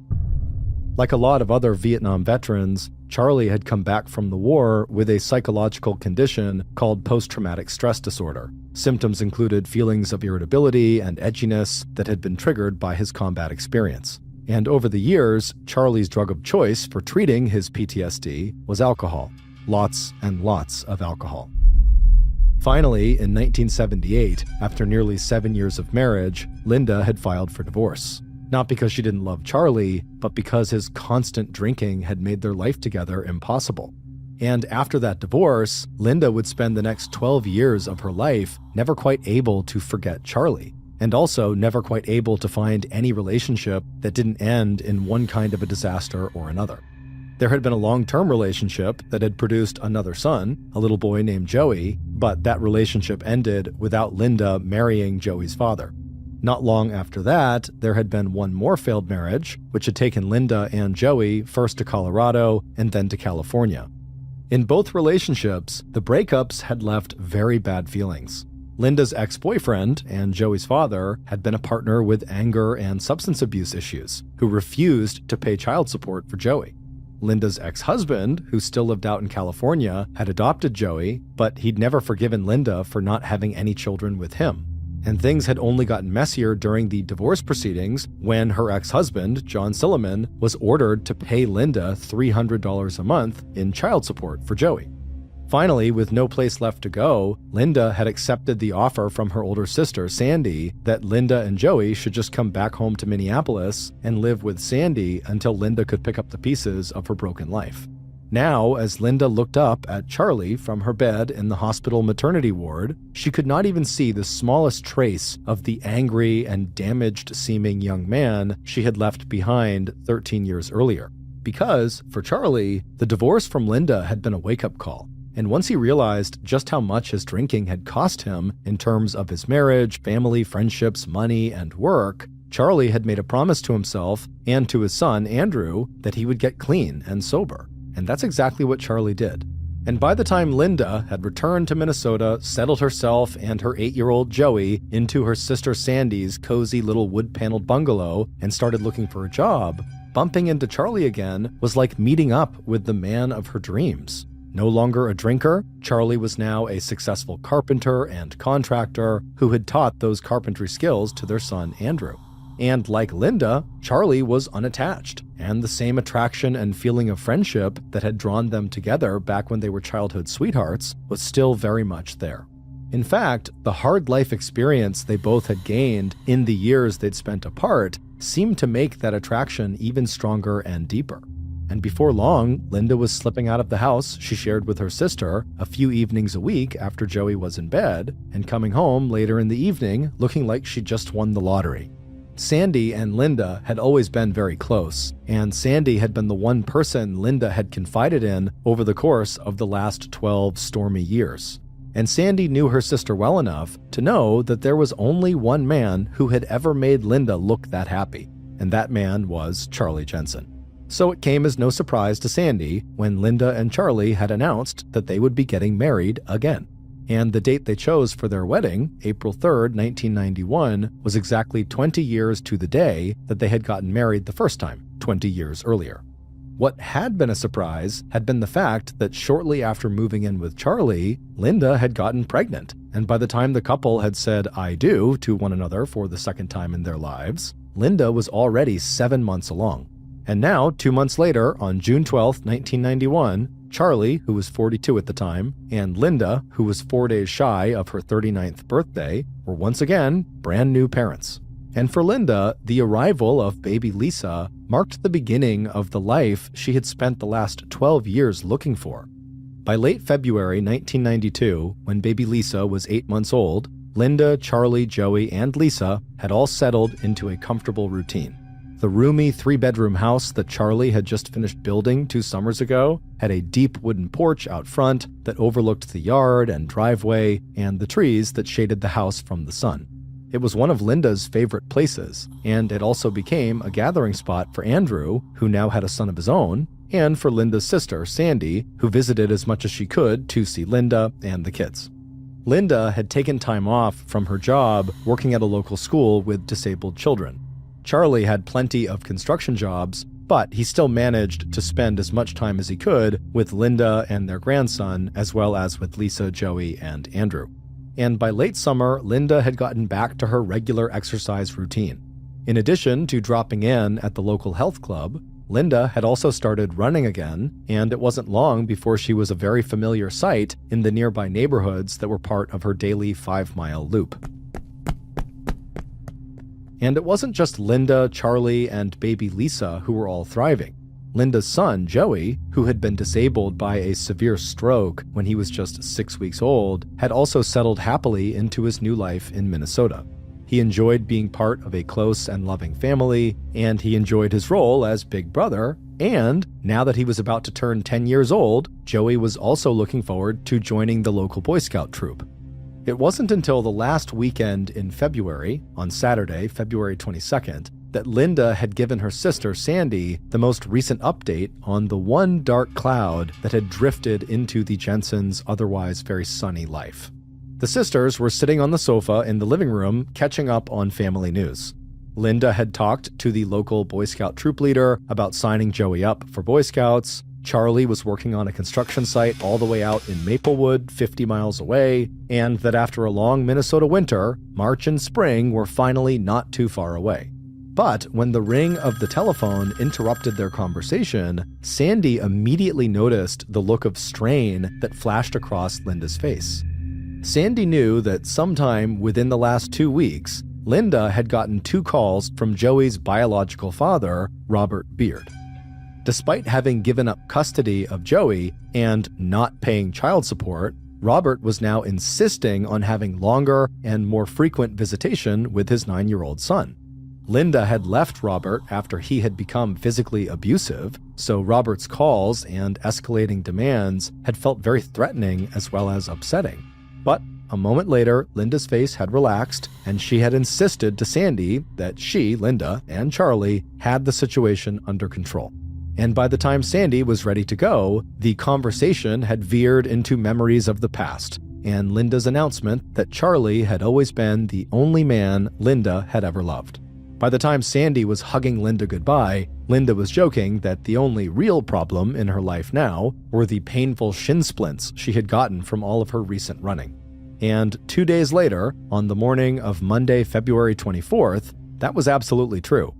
Like a lot of other Vietnam veterans, Charlie had come back from the war with a psychological condition called post-traumatic stress disorder. Symptoms included feelings of irritability and edginess that had been triggered by his combat experience. And over the years, Charlie's drug of choice for treating his PTSD was alcohol. Lots and lots of alcohol. Finally, in 1978, after nearly 7 years of marriage, Linda had filed for divorce. Not because she didn't love Charlie, but because his constant drinking had made their life together impossible. And after that divorce, Linda would spend the next 12 years of her life never quite able to forget Charlie. and also never quite able to find any relationship that didn't end in one kind of a disaster or another. There had been a long-term relationship that had produced another son, a little boy named Joey, but that relationship ended without Linda marrying Joey's father. Not long after that, there had been one more failed marriage, which had taken Linda and Joey first to Colorado and then to California. In both relationships, the breakups had left very bad feelings. Linda's ex-boyfriend and Joey's father had been a partner with anger and substance abuse issues, who refused to pay child support for Joey. Linda's ex-husband, who still lived out in California, had adopted Joey, but he'd never forgiven Linda for not having any children with him. And things had only gotten messier during the divorce proceedings when her ex-husband, John Silliman, was ordered to pay Linda $300 a month in child support for Joey. Finally, with no place left to go, Linda had accepted the offer from her older sister, Sandy, that Linda and Joey should just come back home to Minneapolis and live with Sandy until Linda could pick up the pieces of her broken life. Now, as Linda looked up at Charlie from her bed in the hospital maternity ward, she could not even see the smallest trace of the angry and damaged-seeming young man she had left behind 13 years earlier. Because, for Charlie, the divorce from Linda had been a wake-up call. And once he realized just how much his drinking had cost him in terms of his marriage, family, friendships, money, and work, Charlie had made a promise to himself and to his son, Andrew, that he would get clean and sober. And that's exactly what Charlie did. And by the time Linda had returned to Minnesota, settled herself and her 8-year-old Joey into her sister Sandy's cozy little wood-paneled bungalow and started looking for a job, bumping into Charlie again was like meeting up with the man of her dreams. No longer a drinker, Charlie was now a successful carpenter and contractor who had taught those carpentry skills to their son, Andrew. And like Linda, Charlie was unattached, and the same attraction and feeling of friendship that had drawn them together back when they were childhood sweethearts was still very much there. In fact, the hard life experience they both had gained in the years they'd spent apart seemed to make that attraction even stronger and deeper. And before long, Linda was slipping out of the house she shared with her sister a few evenings a week after Joey was in bed, and coming home later in the evening looking like she just won the lottery. Sandy and Linda had always been very close, and Sandy had been the one person Linda had confided in over the course of the last 12 stormy years. And Sandy knew her sister well enough to know that there was only one man who had ever made Linda look that happy, and that man was Charlie Jensen. So it came as no surprise to Sandy when Linda and Charlie had announced that they would be getting married again. And the date they chose for their wedding, April 3rd, 1991, was exactly 20 years to the day that they had gotten married the first time, 20 years earlier. What had been a surprise had been the fact that shortly after moving in with Charlie, Linda had gotten pregnant. And by the time the couple had said "I do" to one another for the second time in their lives, Linda was already 7 months along. And now, 2 months later, on June 12, 1991, Charlie, who was 42 at the time, and Linda, who was 4 days shy of her 39th birthday, were once again brand new parents. And for Linda, the arrival of baby Lisa marked the beginning of the life she had spent the last 12 years looking for. By late February 1992, when baby Lisa was 8 months old, Linda, Charlie, Joey, and Lisa had all settled into a comfortable routine. The roomy 3-bedroom house that Charlie had just finished building 2 summers ago had a deep wooden porch out front that overlooked the yard and driveway and the trees that shaded the house from the sun. It was one of Linda's favorite places, and it also became a gathering spot for Andrew, who now had a son of his own, and for Linda's sister, Sandy, who visited as much as she could to see Linda and the kids. Linda had taken time off from her job working at a local school with disabled children. Charlie had plenty of construction jobs, but he still managed to spend as much time as he could with Linda and their grandson, as well as with Lisa, Joey, and Andrew. And by late summer, Linda had gotten back to her regular exercise routine. In addition to dropping in at the local health club, Linda had also started running again, and it wasn't long before she was a very familiar sight in the nearby neighborhoods that were part of her daily 5-mile loop. And it wasn't just Linda, Charlie, and baby Lisa who were all thriving. Linda's son, Joey, who had been disabled by a severe stroke when he was just 6 weeks old, had also settled happily into his new life in Minnesota. He he enjoyed being part of a close and loving family, and he enjoyed his role as big brother. And now that he was about to turn 10 years old, Joey was also looking forward to joining the local Boy Scout troop. It wasn't until the last weekend in February, on Saturday, February 22nd, that Linda had given her sister, Sandy, the most recent update on the one dark cloud that had drifted into the Jensens' otherwise very sunny life. The sisters were sitting on the sofa in the living room, catching up on family news. Linda had talked to the local Boy Scout troop leader about signing Joey up for Boy Scouts. Charlie was working on a construction site all the way out in Maplewood, 50 miles away, and that after a long Minnesota winter, March and spring were finally not too far away. But when the ring of the telephone interrupted their conversation, Sandy immediately noticed the look of strain that flashed across Linda's face. Sandy knew that sometime within the last 2 weeks, Linda had gotten 2 calls from Joey's biological father, Robert Beard. Despite having given up custody of Joey and not paying child support, Robert was now insisting on having longer and more frequent visitation with his 9-year-old son. Linda had left Robert after he had become physically abusive, so Robert's calls and escalating demands had felt very threatening as well as upsetting. But a moment later, Linda's face had relaxed, and she had insisted to Sandy that she, Linda, and Charlie had the situation under control. And by the time Sandy was ready to go, the conversation had veered into memories of the past, and Linda's announcement that Charlie had always been the only man Linda had ever loved. By the time Sandy was hugging Linda goodbye, Linda was joking that the only real problem in her life now were the painful shin splints she had gotten from all of her recent running. And 2 days later, on the morning of Monday, February 24th, that was absolutely true.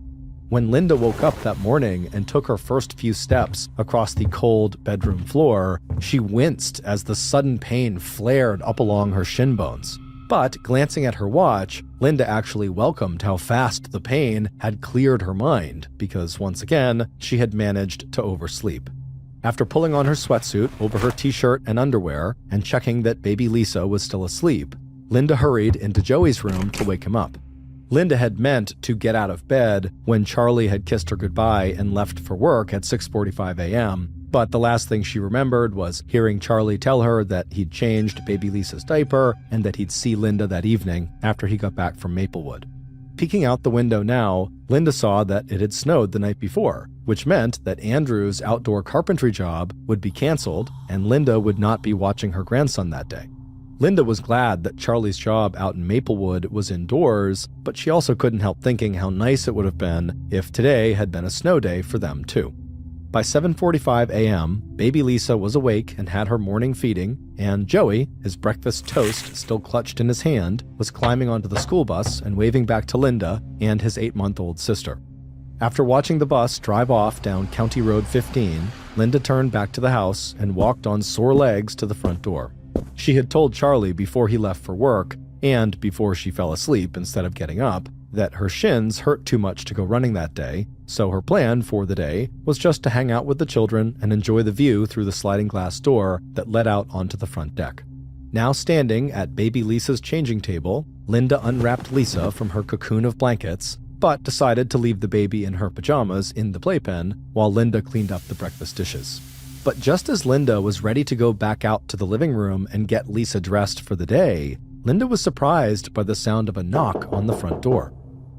When Linda woke up that morning and took her first few steps across the cold bedroom floor, she winced as the sudden pain flared up along her shin bones. But glancing at her watch, Linda actually welcomed how fast the pain had cleared her mind, because once again, she had managed to oversleep. After pulling on her sweatsuit over her t-shirt and underwear and checking that baby Lisa was still asleep, Linda hurried into Joey's room to wake him up. Linda had meant to get out of bed when Charlie had kissed her goodbye and left for work at 6:45 a.m., but the last thing she remembered was hearing Charlie tell her that he'd changed baby Lisa's diaper and that he'd see Linda that evening after he got back from Maplewood. Peeking out the window now, Linda saw that it had snowed the night before, which meant that Andrew's outdoor carpentry job would be canceled and Linda would not be watching her grandson that day. Linda was glad that Charlie's job out in Maplewood was indoors, but she also couldn't help thinking how nice it would have been if today had been a snow day for them too. By 7:45 a.m., baby Lisa was awake and had her morning feeding, and Joey, his breakfast toast still clutched in his hand, was climbing onto the school bus and waving back to Linda and his 8-month-old sister. After watching the bus drive off down County Road 15, Linda turned back to the house and walked on sore legs to the front door. She had told Charlie before he left for work, and before she fell asleep instead of getting up, that her shins hurt too much to go running that day, so her plan for the day was just to hang out with the children and enjoy the view through the sliding glass door that led out onto the front deck. Now standing at baby Lisa's changing table, Linda unwrapped Lisa from her cocoon of blankets, but decided to leave the baby in her pajamas in the playpen while Linda cleaned up the breakfast dishes. But just as Linda was ready to go back out to the living room and get Lisa dressed for the day, Linda was surprised by the sound of a knock on the front door.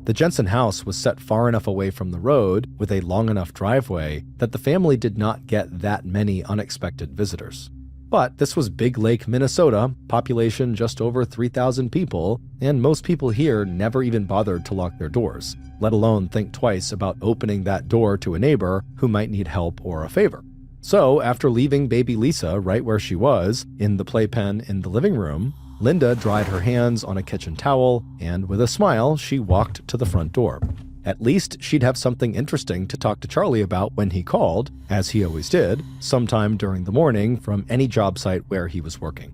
The Jensen house was set far enough away from the road with a long enough driveway that the family did not get that many unexpected visitors. But this was Big Lake, Minnesota, population just over 3,000 people, and most people here never even bothered to lock their doors, let alone think twice about opening that door to a neighbor who might need help or a favor. So after leaving baby Lisa right where she was, in the playpen in the living room, Linda dried her hands on a kitchen towel, and with a smile, she walked to the front door. At least she'd have something interesting to talk to Charlie about when he called, as he always did, sometime during the morning from any job site where he was working.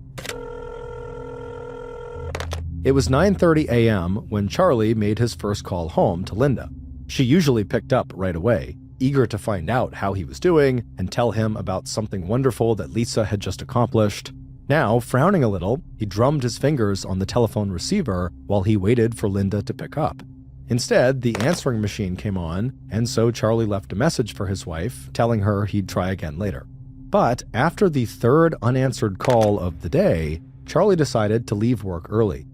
It was 9:30 a.m. when Charlie made his first call home to Linda. She usually picked up right away, eager to find out how he was doing and tell him about something wonderful that Lisa had just accomplished. Now, frowning a little, he drummed his fingers on the telephone receiver while he waited for Linda to pick up. Instead, the answering machine came on, and so Charlie left a message for his wife, telling her he'd try again later. But after the third unanswered call of the day, Charlie decided to leave work early.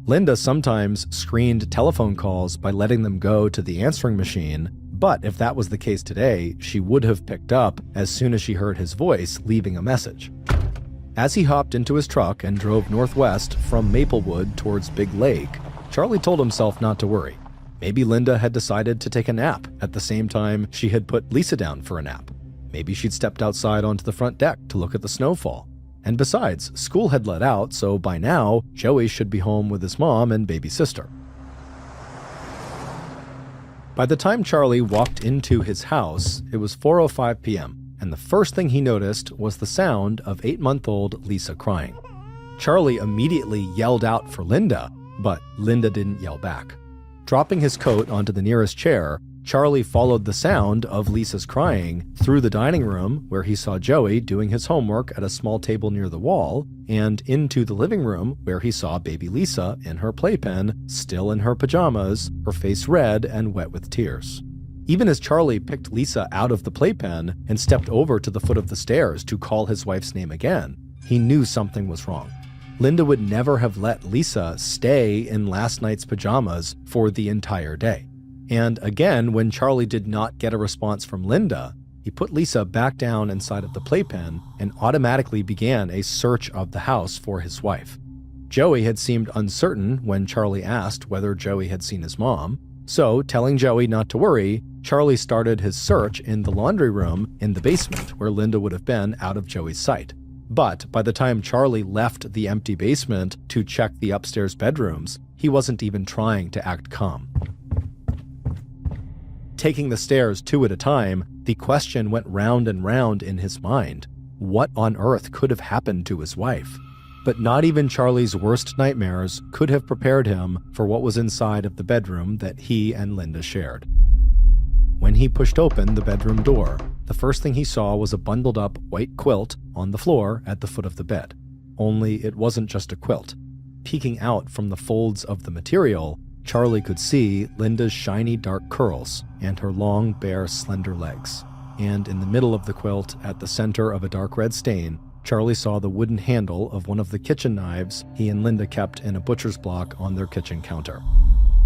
Linda sometimes screened telephone calls by letting them go to the answering machine, but if that was the case today, she would have picked up as soon as she heard his voice leaving a message. As he hopped into his truck and drove northwest from Maplewood towards Big Lake, Charlie told himself not to worry. Maybe Linda had decided to take a nap at the same time she had put Lisa down for a nap. Maybe she'd stepped outside onto the front deck to look at the snowfall. And besides, school had let out, so by now, Joey should be home with his mom and baby sister. By the time Charlie walked into his house, it was 4:05 p.m., and the first thing he noticed was the sound of 8-month-old Lisa crying. Charlie immediately yelled out for Linda, but Linda didn't yell back. Dropping his coat onto the nearest chair, Charlie followed the sound of Lisa's crying through the dining room, where he saw Joey doing his homework at a small table near the wall, and into the living room, where he saw baby Lisa in her playpen, still in her pajamas, her face red and wet with tears. Even as Charlie picked Lisa out of the playpen and stepped over to the foot of the stairs to call his wife's name again, he knew something was wrong. Linda would never have let Lisa stay in last night's pajamas for the entire day. And again, when Charlie did not get a response from Linda, he put Lisa back down inside of the playpen and automatically began a search of the house for his wife. Joey had seemed uncertain when Charlie asked whether Joey had seen his mom, so telling Joey not to worry, Charlie started his search in the laundry room in the basement where Linda would have been out of Joey's sight. But by the time Charlie left the empty basement to check the upstairs bedrooms, he wasn't even trying to act calm. Taking the stairs two at a time, the question went round and round in his mind. What on earth could have happened to his wife? But not even Charlie's worst nightmares could have prepared him for what was inside of the bedroom that he and Linda shared. When he pushed open the bedroom door, the first thing he saw was a bundled up white quilt on the floor at the foot of the bed. Only it wasn't just a quilt. Peeking out from the folds of the material, Charlie could see Linda's shiny dark curls and her long, bare, slender legs. And in the middle of the quilt, at the center of a dark red stain, Charlie saw the wooden handle of one of the kitchen knives he and Linda kept in a butcher's block on their kitchen counter.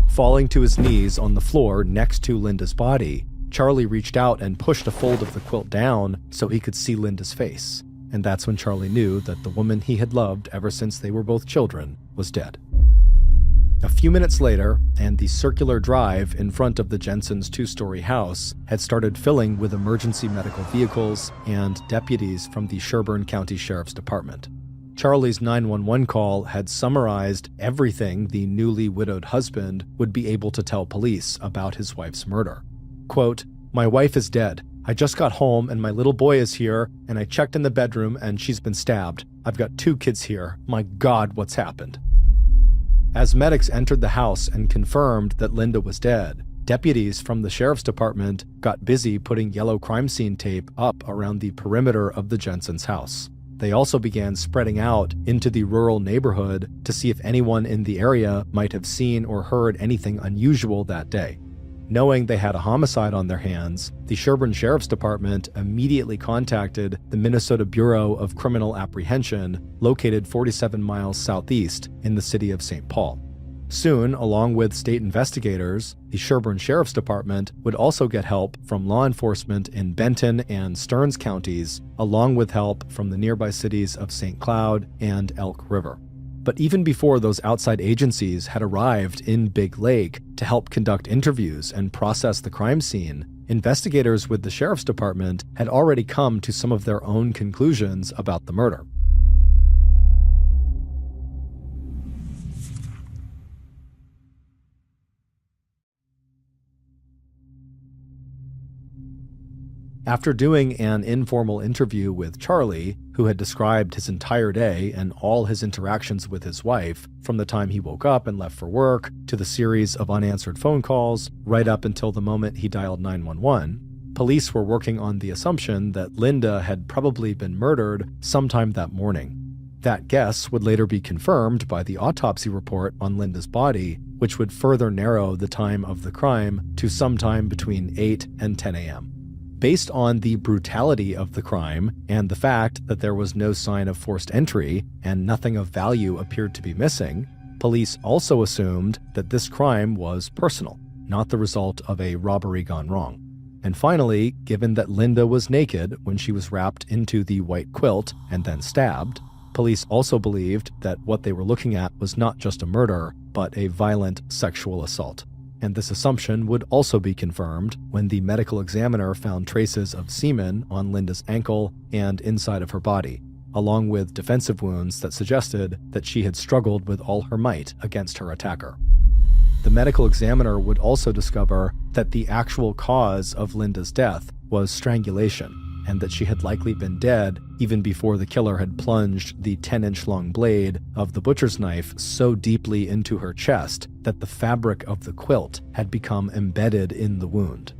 Falling to his knees on the floor next to Linda's body, Charlie reached out and pushed a fold of the quilt down so he could see Linda's face. And that's when Charlie knew that the woman he had loved ever since they were both children was dead. A few minutes later, and the circular drive in front of the Jensens' two-story house had started filling with emergency medical vehicles and deputies from the Sherburne County Sheriff's Department. Charlie's 911 call had summarized everything the newly widowed husband would be able to tell police about his wife's murder. Quote, "My wife is dead. I just got home and my little boy is here, and I checked in the bedroom and she's been stabbed. I've got 2 kids here. My God, what's happened?" As medics entered the house and confirmed that Linda was dead, deputies from the sheriff's department got busy putting yellow crime scene tape up around the perimeter of the Jensens' house. They also began spreading out into the rural neighborhood to see if anyone in the area might have seen or heard anything unusual that day. Knowing they had a homicide on their hands, the Sherburne Sheriff's Department immediately contacted the Minnesota Bureau of Criminal Apprehension, located 47 miles southeast in the city of St. Paul. Soon, along with state investigators, the Sherburne Sheriff's Department would also get help from law enforcement in Benton and Stearns counties, along with help from the nearby cities of St. Cloud and Elk River. But even before those outside agencies had arrived in Big Lake to help conduct interviews and process the crime scene, investigators with the sheriff's department had already come to some of their own conclusions about the murder. After doing an informal interview with Charlie, who had described his entire day and all his interactions with his wife, from the time he woke up and left for work, to the series of unanswered phone calls, right up until the moment he dialed 911, police were working on the assumption that Linda had probably been murdered sometime that morning. That guess would later be confirmed by the autopsy report on Linda's body, which would further narrow the time of the crime to sometime between 8 and 10 a.m. Based on the brutality of the crime and the fact that there was no sign of forced entry and nothing of value appeared to be missing, police also assumed that this crime was personal, not the result of a robbery gone wrong. And finally, given that Linda was naked when she was wrapped into the white quilt and then stabbed, police also believed that what they were looking at was not just a murder, but a violent sexual assault. And this assumption would also be confirmed when the medical examiner found traces of semen on Linda's ankle and inside of her body, along with defensive wounds that suggested that she had struggled with all her might against her attacker. The medical examiner would also discover that the actual cause of Linda's death was strangulation, and that she had likely been dead even before the killer had plunged the 10-inch long blade of the butcher's knife so deeply into her chest that the fabric of the quilt had become embedded in the wound.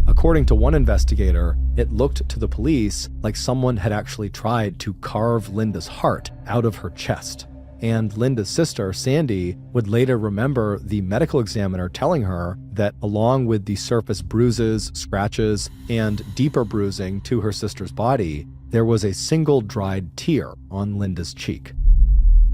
According to one investigator, it looked to the police like someone had actually tried to carve Linda's heart out of her chest. And Linda's sister, Sandy, would later remember the medical examiner telling her that along with the surface bruises, scratches, and deeper bruising to her sister's body, there was a single dried tear on Linda's cheek.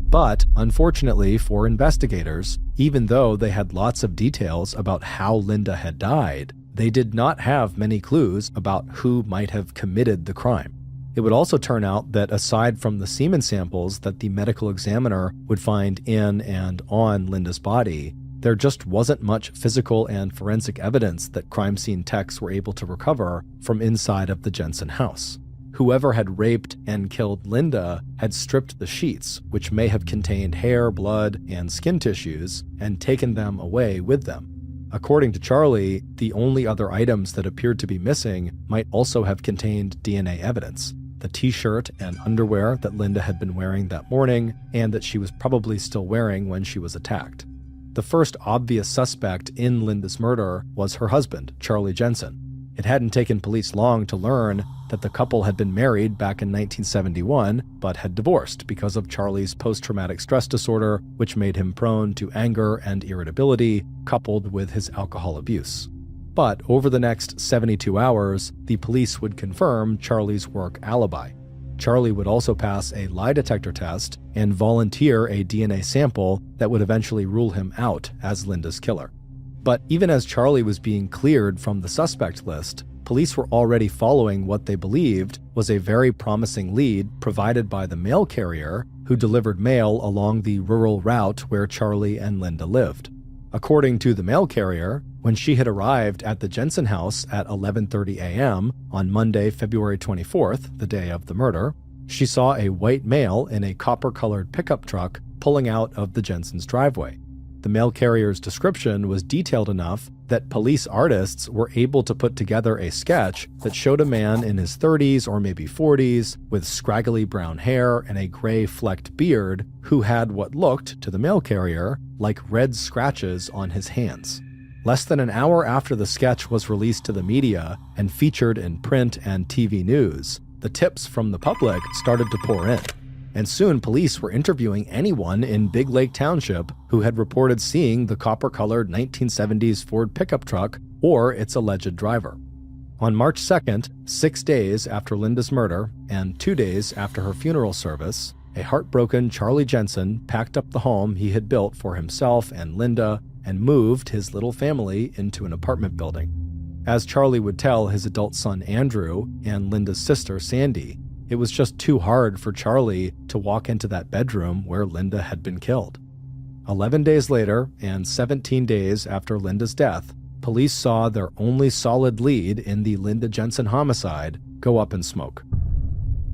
But unfortunately for investigators, even though they had lots of details about how Linda had died, they did not have many clues about who might have committed the crime. It would also turn out that aside from the semen samples that the medical examiner would find in and on Linda's body, there just wasn't much physical and forensic evidence that crime scene techs were able to recover from inside of the Jensen house. Whoever had raped and killed Linda had stripped the sheets, which may have contained hair, blood, and skin tissues, and taken them away with them. According to Charlie, the only other items that appeared to be missing might also have contained DNA evidence. The t-shirt and underwear that Linda had been wearing that morning, and that she was probably still wearing when she was attacked. The first obvious suspect in Linda's murder was her husband, Charlie Jensen. It hadn't taken police long to learn that the couple had been married back in 1971, but had divorced because of Charlie's post-traumatic stress disorder, which made him prone to anger and irritability, coupled with his alcohol abuse. But over the next 72 hours, the police would confirm Charlie's work alibi. Charlie would also pass a lie detector test and volunteer a DNA sample that would eventually rule him out as Linda's killer. But even as Charlie was being cleared from the suspect list, police were already following what they believed was a very promising lead provided by the mail carrier who delivered mail along the rural route where Charlie and Linda lived. According to the mail carrier, when she had arrived at the Jensen house at 11:30 a.m. on Monday, February 24th, the day of the murder, she saw a white male in a copper-colored pickup truck pulling out of the Jensen's driveway. The mail carrier's description was detailed enough that police artists were able to put together a sketch that showed a man in his 30s or maybe 40s with scraggly brown hair and a gray flecked beard who had what looked, to the mail carrier, like red scratches on his hands. Less than an hour after the sketch was released to the media and featured in print and TV news, the tips from the public started to pour in. And soon police were interviewing anyone in Big Lake Township who had reported seeing the copper-colored 1970s Ford pickup truck or its alleged driver. On March 2nd, 6 days after Linda's murder and 2 days after her funeral service, a heartbroken Charlie Jensen packed up the home he had built for himself and Linda and moved his little family into an apartment building. As Charlie would tell his adult son Andrew and Linda's sister Sandy, it was just too hard for Charlie to walk into that bedroom where Linda had been killed. 11 days later, and 17 days after Linda's death, police saw their only solid lead in the Linda Jensen homicide go up in smoke.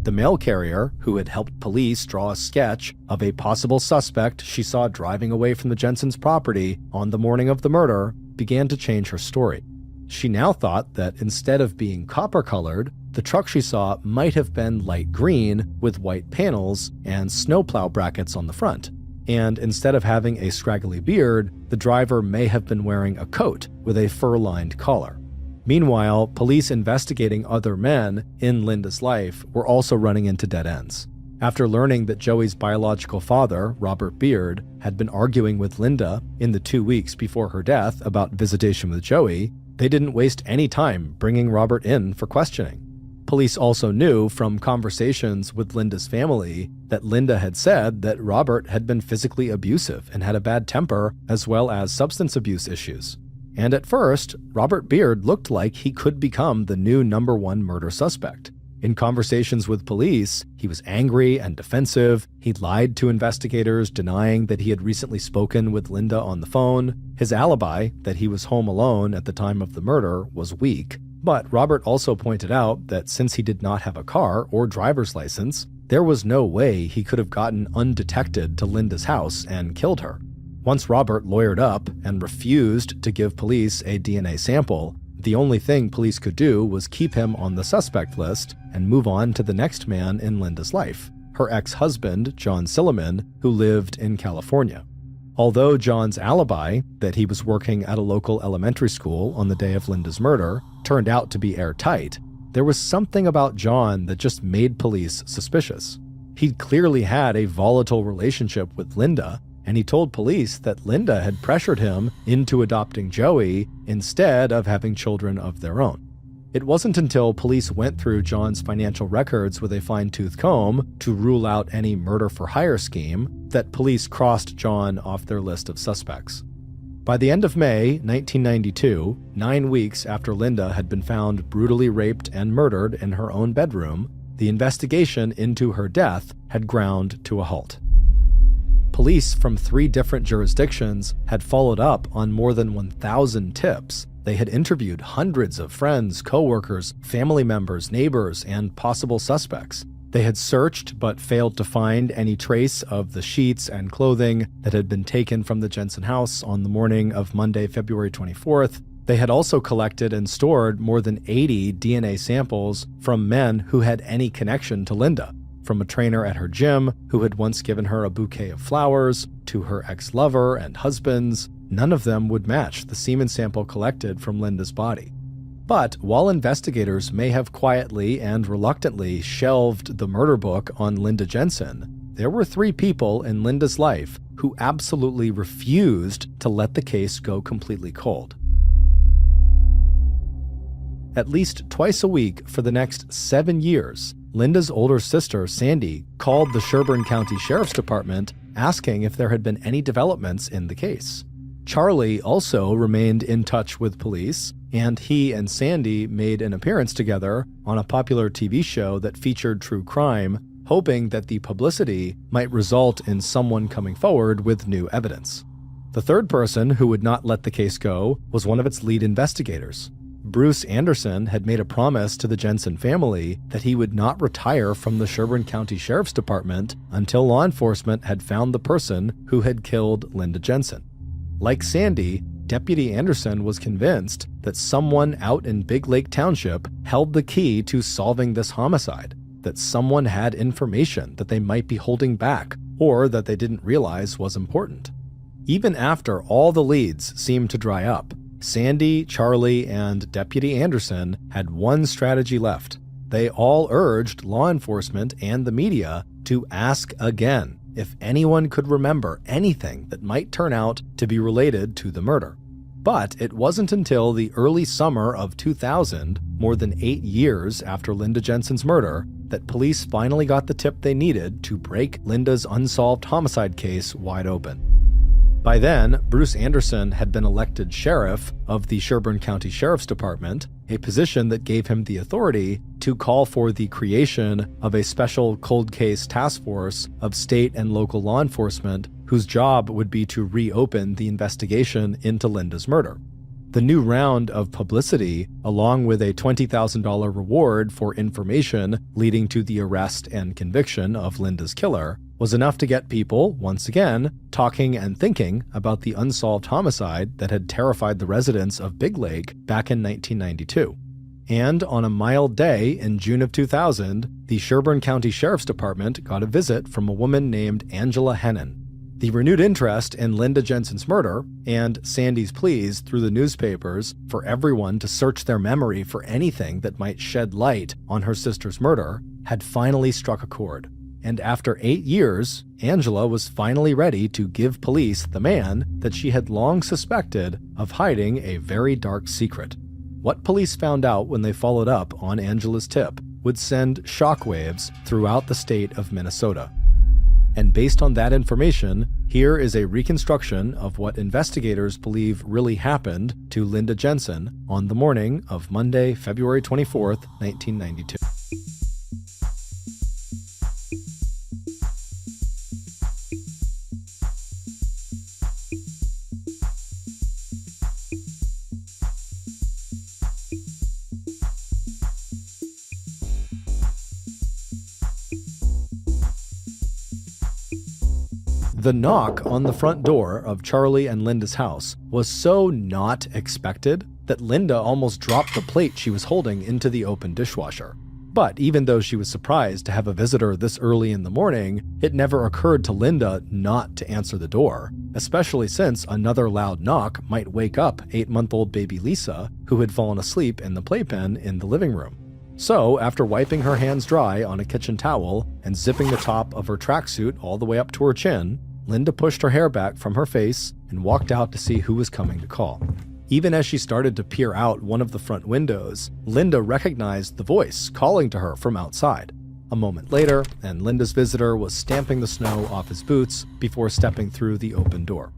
The mail carrier, who had helped police draw a sketch of a possible suspect she saw driving away from the Jensen's property on the morning of the murder, began to change her story. She now thought that instead of being copper-colored, the truck she saw might have been light green with white panels and snowplow brackets on the front. And instead of having a scraggly beard, the driver may have been wearing a coat with a fur-lined collar. Meanwhile, police investigating other men in Linda's life were also running into dead ends. After learning that Joey's biological father, Robert Beard, had been arguing with Linda in the 2 weeks before her death about visitation with Joey, they didn't waste any time bringing Robert in for questioning. Police also knew from conversations with Linda's family that Linda had said that Robert had been physically abusive and had a bad temper as well as substance abuse issues. And at first, Robert Beard looked like he could become the new #1 murder suspect. In conversations with police, he was angry and defensive. He lied to investigators, denying that he had recently spoken with Linda on the phone. His alibi, that he was home alone at the time of the murder, was weak. But Robert also pointed out that since he did not have a car or driver's license, there was no way he could have gotten undetected to Linda's house and killed her. Once Robert lawyered up and refused to give police a DNA sample, the only thing police could do was keep him on the suspect list and move on to the next man in Linda's life, her ex-husband, John Silliman, who lived in California. Although John's alibi, that he was working at a local elementary school on the day of Linda's murder, turned out to be airtight, there was something about John that just made police suspicious. He'd clearly had a volatile relationship with Linda, and he told police that Linda had pressured him into adopting Joey instead of having children of their own. It wasn't until police went through John's financial records with a fine-tooth comb to rule out any murder-for-hire scheme that police crossed John off their list of suspects. By the end of May 1992, 9 weeks after Linda had been found brutally raped and murdered in her own bedroom, the investigation into her death had ground to a halt. Police from 3 different jurisdictions had followed up on more than 1,000 tips. They had interviewed hundreds of friends, coworkers, family members, neighbors, and possible suspects. They had searched but failed to find any trace of the sheets and clothing that had been taken from the Jensen house on the morning of Monday, February 24th. They had also collected and stored more than 80 DNA samples from men who had any connection to Linda. From a trainer at her gym who had once given her a bouquet of flowers, to her ex-lover and husbands, none of them would match the semen sample collected from Linda's body. But while investigators may have quietly and reluctantly shelved the murder book on Linda Jensen, there were 3 people in Linda's life who absolutely refused to let the case go completely cold. At least twice a week for the next 7 years, Linda's older sister, Sandy, called the Sherburne County Sheriff's Department asking if there had been any developments in the case. Charlie also remained in touch with police, and he and Sandy made an appearance together on a popular TV show that featured true crime, hoping that the publicity might result in someone coming forward with new evidence. The third person who would not let the case go was one of its lead investigators. Bruce Anderson had made a promise to the Jensen family that he would not retire from the Sherburne County Sheriff's Department until law enforcement had found the person who had killed Linda Jensen. Like Sandy, Deputy Anderson was convinced that someone out in Big Lake Township held the key to solving this homicide, that someone had information that they might be holding back or that they didn't realize was important. Even after all the leads seemed to dry up, Sandy, Charlie, and Deputy Anderson had one strategy left. They all urged law enforcement and the media to ask again if anyone could remember anything that might turn out to be related to the murder. But it wasn't until the early summer of 2000, more than 8 years after Linda Jensen's murder, that police finally got the tip they needed to break Linda's unsolved homicide case wide open. By then, Bruce Anderson had been elected sheriff of the Sherburne County Sheriff's Department, a position that gave him the authority to call for the creation of a special cold case task force of state and local law enforcement whose job would be to reopen the investigation into Linda's murder. The new round of publicity, along with a $20,000 reward for information leading to the arrest and conviction of Linda's killer, was enough to get people, once again, talking and thinking about the unsolved homicide that had terrified the residents of Big Lake back in 1992. And on a mild day in June of 2000, the Sherburne County Sheriff's Department got a visit from a woman named Angela Hennon. The renewed interest in Linda Jensen's murder and Sandy's pleas through the newspapers for everyone to search their memory for anything that might shed light on her sister's murder had finally struck a chord. and after 8 years, Angela was finally ready to give police the man that she had long suspected of hiding a very dark secret. What police found out when they followed up on Angela's tip would send shockwaves throughout the state of Minnesota. And based on that information, here is a reconstruction of what investigators believe really happened to Linda Jensen on the morning of Monday, February 24th, 1992. The knock on the front door of Charlie and Linda's house was so not expected that Linda almost dropped the plate she was holding into the open dishwasher. But even though she was surprised to have a visitor this early in the morning, it never occurred to Linda not to answer the door, especially since another loud knock might wake up 8-month-old baby Lisa, who had fallen asleep in the playpen in the living room. So, after wiping her hands dry on a kitchen towel and zipping the top of her tracksuit all the way up to her chin, Linda pushed her hair back from her face and walked out to see who was coming to call. Even as she started to peer out one of the front windows, Linda recognized the voice calling to her from outside. A moment later, and Linda's visitor was stamping the snow off his boots before stepping through the open door.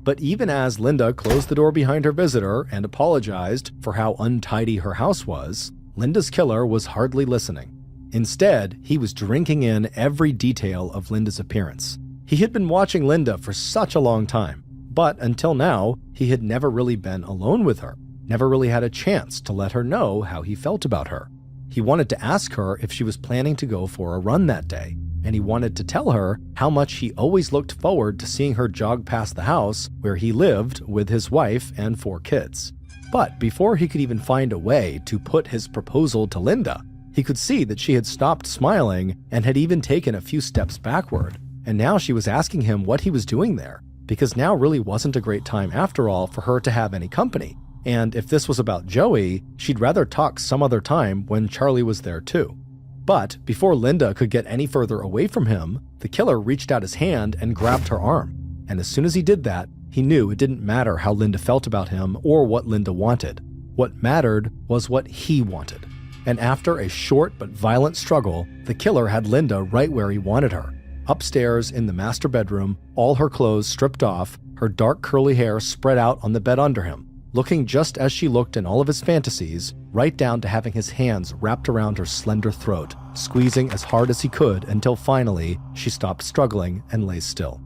But even as Linda closed the door behind her visitor and apologized for how untidy her house was, Linda's killer was hardly listening. Instead, he was drinking in every detail of Linda's appearance. He had been watching Linda for such a long time, but until now, he had never really been alone with her, never really had a chance to let her know how he felt about her. He wanted to ask her if she was planning to go for a run that day, and he wanted to tell her how much he always looked forward to seeing her jog past the house where he lived with his wife and 4 kids. But before he could even find a way to put his proposal to Linda, he could see that she had stopped smiling and had even taken a few steps backward. And now she was asking him what he was doing there, because now really wasn't a great time after all for her to have any company. And if this was about Joey, she'd rather talk some other time when Charlie was there too. But before Linda could get any further away from him, the killer reached out his hand and grabbed her arm. And as soon as he did that, he knew it didn't matter how Linda felt about him or what Linda wanted. What mattered was what he wanted. And after a short but violent struggle, the killer had Linda right where he wanted her. Upstairs in the master bedroom, all her clothes stripped off, her dark curly hair spread out on the bed under him, looking just as she looked in all of his fantasies, right down to having his hands wrapped around her slender throat, squeezing as hard as he could until finally she stopped struggling and lay still.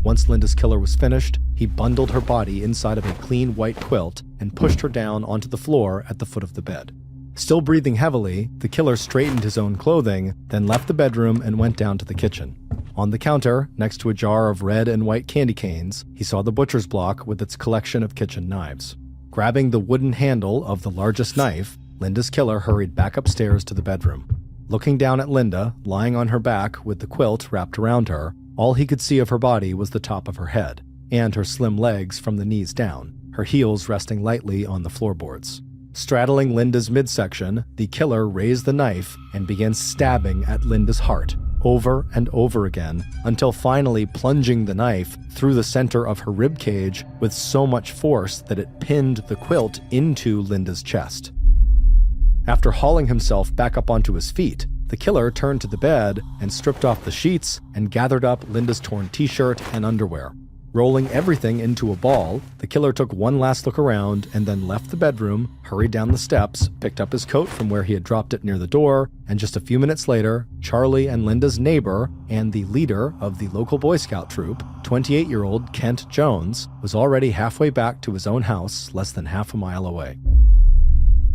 Once Linda's killer was finished, he bundled her body inside of a clean white quilt and pushed her down onto the floor at the foot of the bed. Still breathing heavily, the killer straightened his own clothing, then left the bedroom and went down to the kitchen. On the counter, next to a jar of red and white candy canes, he saw the butcher's block with its collection of kitchen knives. Grabbing the wooden handle of the largest knife, Linda's killer hurried back upstairs to the bedroom. Looking down at Linda, lying on her back with the quilt wrapped around her, all he could see of her body was the top of her head, and her slim legs from the knees down, her heels resting lightly on the floorboards. Straddling Linda's midsection, the killer raised the knife and began stabbing at Linda's heart, over and over again, until finally plunging the knife through the center of her rib cage with so much force that it pinned the quilt into Linda's chest. After hauling himself back up onto his feet, the killer turned to the bed and stripped off the sheets and gathered up Linda's torn t-shirt and underwear. Rolling everything into a ball, the killer took one last look around and then left the bedroom, hurried down the steps, picked up his coat from where he had dropped it near the door, and just a few minutes later, Charlie and Linda's neighbor and the leader of the local Boy Scout troop, 28-year-old Kent Jones, was already halfway back to his own house less than half a mile away.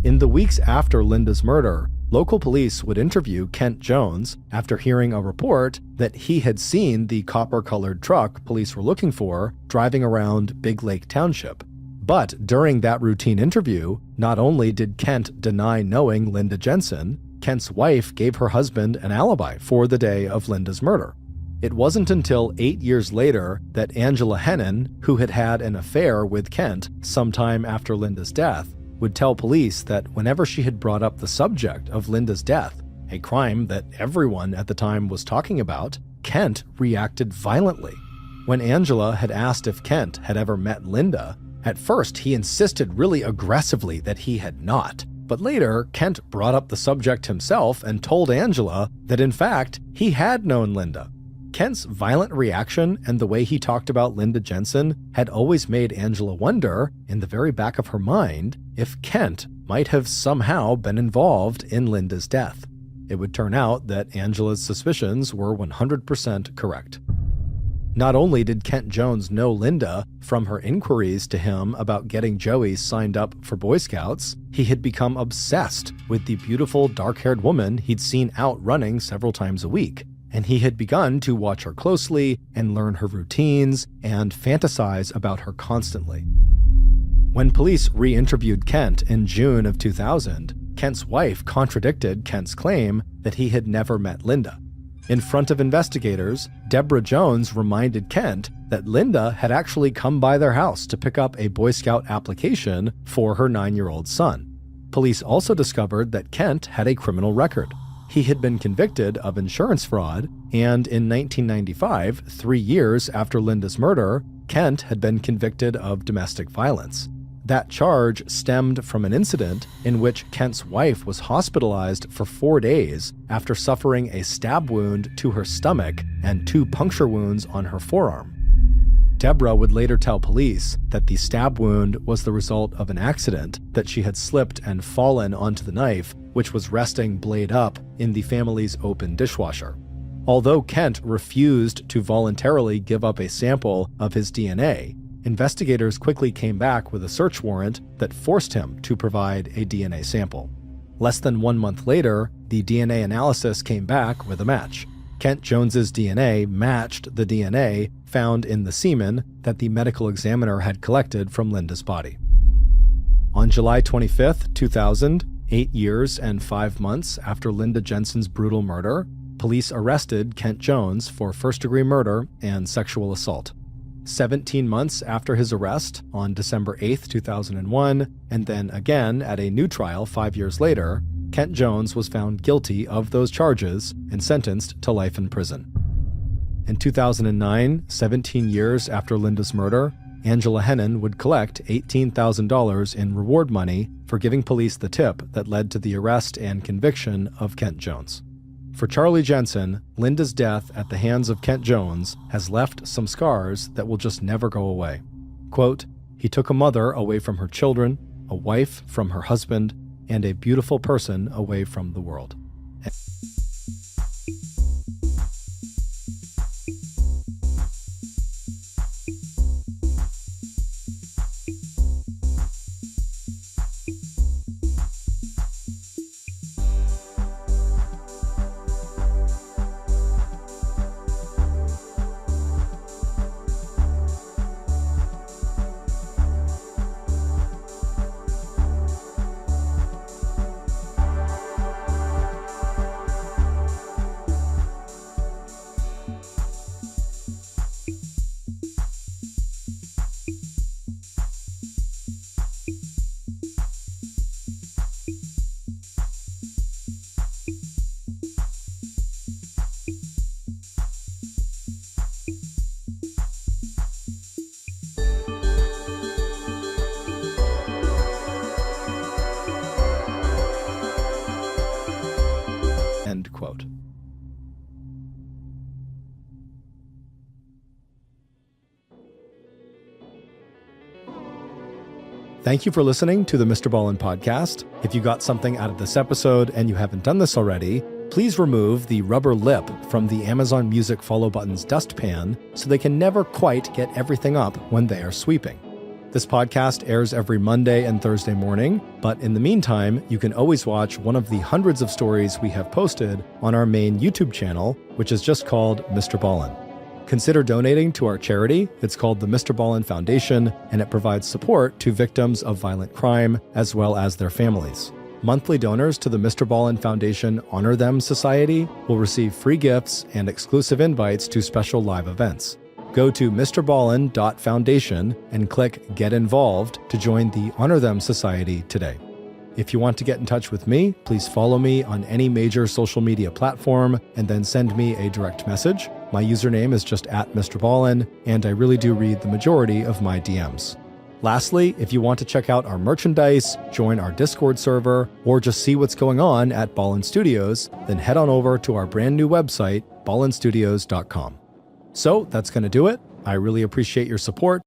In the weeks after Linda's murder, local police would interview Kent Jones after hearing a report that he had seen the copper-colored truck police were looking for driving around Big Lake Township. But during that routine interview, not only did Kent deny knowing Linda Jensen, Kent's wife gave her husband an alibi for the day of Linda's murder. It wasn't until 8 years later that Angela Hennon, who had had an affair with Kent sometime after Linda's death, would tell police that whenever she had brought up the subject of Linda's death, a crime that everyone at the time was talking about, Kent reacted violently. When Angela had asked if Kent had ever met Linda, at first he insisted really aggressively that he had not. But later, Kent brought up the subject himself and told Angela that in fact, he had known Linda. Kent's violent reaction and the way he talked about Linda Jensen had always made Angela wonder, in the very back of her mind, if Kent might have somehow been involved in Linda's death. It would turn out that Angela's suspicions were 100% correct. Not only did Kent Jones know Linda from her inquiries to him about getting Joey signed up for Boy Scouts, he had become obsessed with the beautiful dark-haired woman he'd seen out running several times a week, and he had begun to watch her closely and learn her routines and fantasize about her constantly. When police re-interviewed Kent in June of 2000, Kent's wife contradicted Kent's claim that he had never met Linda. In front of investigators, Deborah Jones reminded Kent that Linda had actually come by their house to pick up a Boy Scout application for her 9-year-old son. Police also discovered that Kent had a criminal record. He had been convicted of insurance fraud, and in 1995, 3 years after Linda's murder, Kent had been convicted of domestic violence. That charge stemmed from an incident in which Kent's wife was hospitalized for 4 days after suffering a stab wound to her stomach and 2 puncture wounds on her forearm. Deborah would later tell police that the stab wound was the result of an accident, that she had slipped and fallen onto the knife, which was resting blade up in the family's open dishwasher. Although Kent refused to voluntarily give up a sample of his DNA, investigators quickly came back with a search warrant that forced him to provide a DNA sample. Less than 1 month later, the DNA analysis came back with a match. Kent Jones's DNA matched the DNA found in the semen that the medical examiner had collected from Linda's body. On July 25, 2000, 8 years and 5 months after Linda Jensen's brutal murder, police arrested Kent Jones for first-degree murder and sexual assault. 17 months after his arrest, on December 8, 2001, and then again at a new trial 5 years later, Kent Jones was found guilty of those charges and sentenced to life in prison. In 2009, 17 years after Linda's murder, Angela Hennon would collect $18,000 in reward money for giving police the tip that led to the arrest and conviction of Kent Jones. For Charlie Jensen, Linda's death at the hands of Kent Jones has left some scars that will just never go away. Quote, "He took a mother away from her children, a wife from her husband, and a beautiful person away from the world." End quote. Thank you for listening to the MrBallen Podcast. If you got something out of this episode and you haven't done this already, please remove the rubber lip from the Amazon Music follow button's dustpan so they can never quite get everything up when they are sweeping. This podcast airs every Monday and Thursday morning, but in the meantime, you can always watch one of the hundreds of stories we have posted on our main YouTube channel, which is just called MrBallen. Consider donating to our charity. It's called the MrBallen Foundation, and it provides support to victims of violent crime as well as their families. Monthly donors to the MrBallen Foundation Honor Them Society will receive free gifts and exclusive invites to special live events. Go to MrBallen.Foundation and click Get Involved to join the Honor Them Society today. If you want to get in touch with me, please follow me on any major social media platform and then send me a direct message. My username is just @MrBallen, and I really do read the majority of my DMs. Lastly, if you want to check out our merchandise, join our Discord server, or just see what's going on at Ballen Studios, then head on over to our brand new website, ballenstudios.com. So that's going to do it. I really appreciate your support.